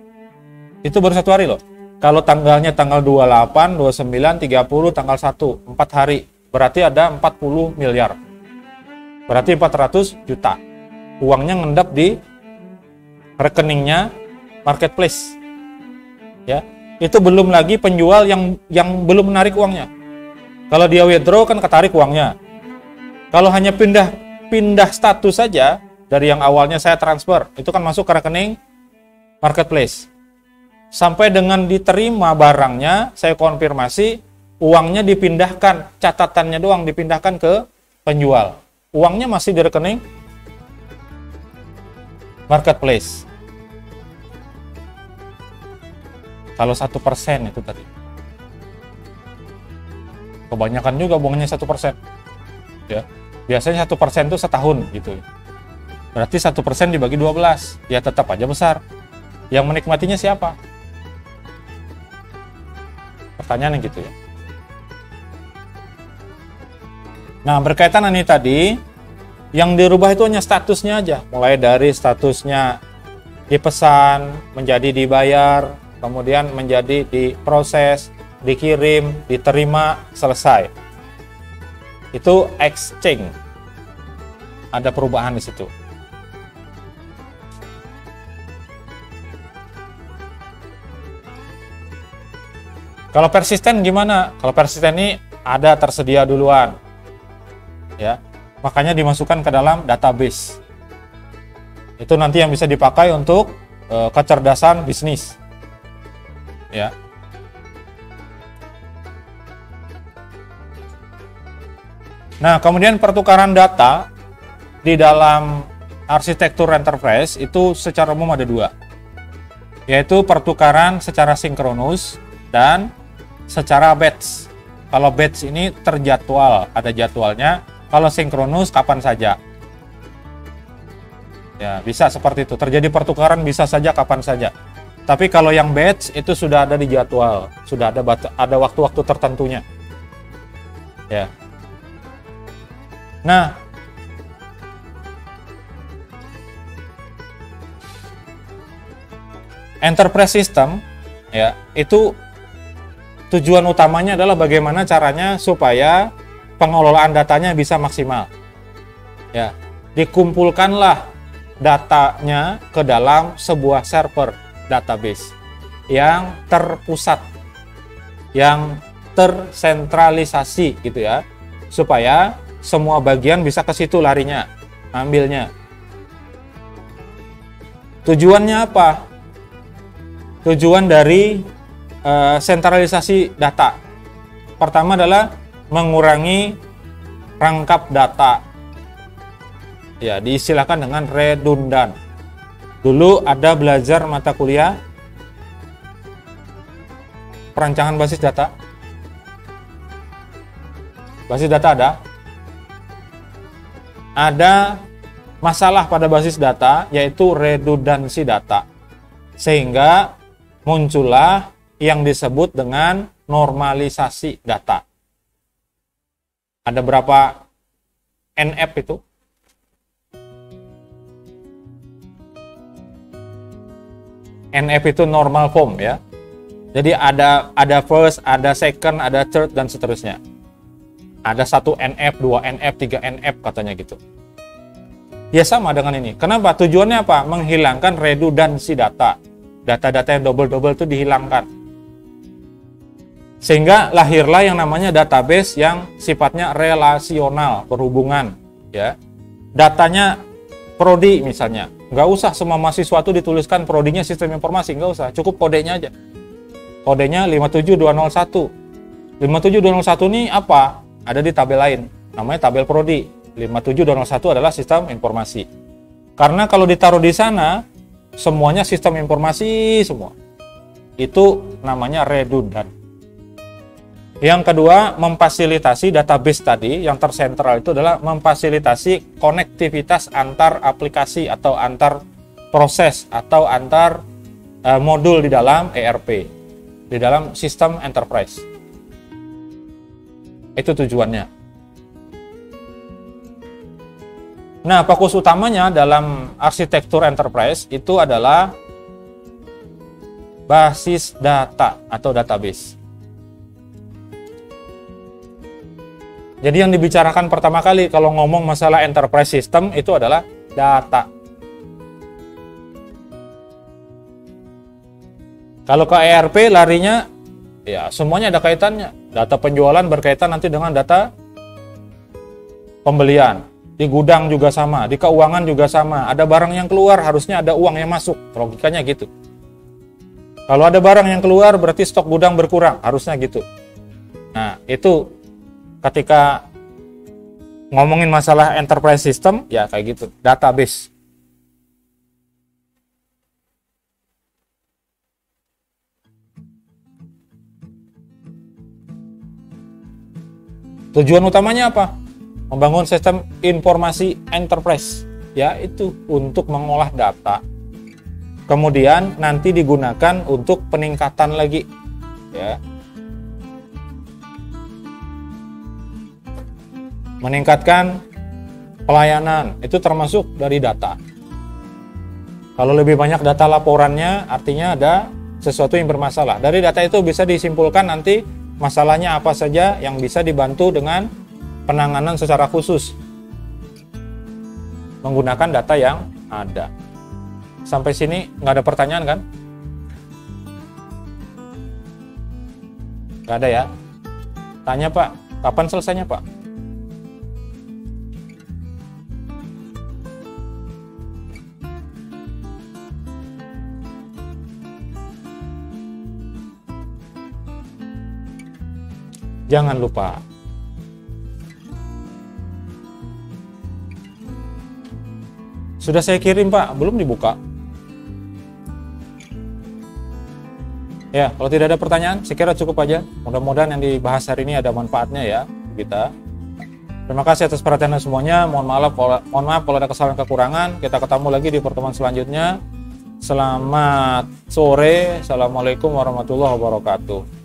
Itu baru 1 hari loh. Kalau tanggalnya tanggal 28, 29, 30, tanggal 1, 4 hari. Berarti ada 40 miliar. Berarti 400 juta. Uangnya ngendap di rekeningnya marketplace. Ya, itu belum lagi penjual yang belum menarik uangnya. Kalau dia withdraw kan ketarik uangnya. Kalau hanya pindah status saja dari yang awalnya saya transfer, itu kan masuk ke rekening marketplace. Sampai dengan diterima barangnya, saya konfirmasi, uangnya dipindahkan, catatannya doang dipindahkan ke penjual. Uangnya masih di rekening marketplace. Kalau 1% itu tadi. Kebanyakan juga buangnya 1%. Ya. Biasanya 1% itu setahun gitu. Berarti 1% dibagi 12, ya tetap aja besar. Yang menikmatinya siapa? Pertanyaannya gitu ya. Nah, berkaitan ini tadi, yang dirubah itu hanya statusnya aja. Mulai dari statusnya dipesan, menjadi dibayar, kemudian menjadi diproses, dikirim, diterima, selesai. Itu exchange. Ada perubahan di situ. Kalau persisten gimana? Kalau persisten ini ada tersedia duluan. Ya. Makanya dimasukkan ke dalam database. Itu nanti yang bisa dipakai untuk kecerdasan bisnis. Ya. Nah, kemudian pertukaran data di dalam arsitektur enterprise itu secara umum ada 2, yaitu pertukaran secara sinkronus dan secara batch. Kalau batch ini terjadwal, ada jadwalnya. Kalau sinkronus kapan saja. Ya, bisa seperti itu. Terjadi pertukaran bisa saja kapan saja. Tapi kalau yang batch itu sudah ada di jadwal, sudah ada waktu-waktu tertentunya. Ya. Nah, enterprise system ya, itu tujuan utamanya adalah bagaimana caranya supaya pengelolaan datanya bisa maksimal. Ya, dikumpulkanlah datanya ke dalam sebuah server database yang terpusat, yang tersentralisasi gitu ya, supaya semua bagian bisa ke situ larinya, ambilnya. Tujuannya apa? Tujuan dari sentralisasi data. Pertama adalah mengurangi rangkap data. Ya, diistilahkan dengan redundan. Dulu ada belajar mata kuliah perancangan basis data. Basis data ada. Ada masalah pada basis data, yaitu redundansi data. Sehingga muncullah yang disebut dengan normalisasi data. Ada berapa NF itu? NF itu normal form ya. Jadi ada first, ada second, ada third, dan seterusnya. Ada 1 NF, 2 NF, 3 NF katanya gitu. Ya sama dengan ini. Kenapa? Tujuannya apa? Menghilangkan redundansi data. Data-data yang double-double itu dihilangkan. Sehingga lahirlah yang namanya database yang sifatnya relasional, berhubungan, ya. Datanya prodi misalnya, nggak usah semua mahasiswa itu dituliskan prodinya sistem informasi, nggak usah, cukup kodenya aja. Kodenya 57201. 57201 ini apa? Ada di tabel lain, namanya tabel prodi. 57201 adalah sistem informasi. Karena kalau ditaruh di sana, semuanya sistem informasi semua. Itu namanya redundant. Yang kedua, memfasilitasi database tadi, yang tersentral itu adalah memfasilitasi konektivitas antar aplikasi atau antar proses atau antar modul di dalam ERP, di dalam sistem enterprise. Itu tujuannya. Nah, fokus utamanya dalam arsitektur enterprise itu adalah basis data atau database. Jadi yang dibicarakan pertama kali kalau ngomong masalah enterprise system itu adalah data. Kalau ke ERP larinya ya semuanya ada kaitannya. Data penjualan berkaitan nanti dengan data pembelian. Di gudang juga sama, di keuangan juga sama. Ada barang yang keluar harusnya ada uang yang masuk. Logikanya gitu. Kalau ada barang yang keluar berarti stok gudang berkurang, harusnya gitu. Nah, itu ketika ngomongin masalah enterprise system, ya kayak gitu, database. Tujuan utamanya apa? Membangun sistem informasi enterprise, ya itu untuk mengolah data. Kemudian nanti digunakan untuk peningkatan lagi, ya. Meningkatkan pelayanan, itu termasuk dari data. Kalau lebih banyak data laporannya, artinya ada sesuatu yang bermasalah. Dari data itu bisa disimpulkan nanti masalahnya apa saja yang bisa dibantu dengan penanganan secara khusus. Menggunakan data yang ada. Sampai sini nggak ada pertanyaan kan? Nggak ada ya? Tanya Pak, kapan selesainya Pak? Jangan lupa sudah saya kirim Pak, belum dibuka. Ya, kalau tidak ada pertanyaan, saya kira cukup aja. Mudah-mudahan yang dibahas hari ini ada manfaatnya ya kita. Terima kasih atas perhatian semuanya. Mohon maaf kalau ada kesalahan kekurangan. Kita ketemu lagi di pertemuan selanjutnya. Selamat sore. Assalamualaikum warahmatullahi wabarakatuh.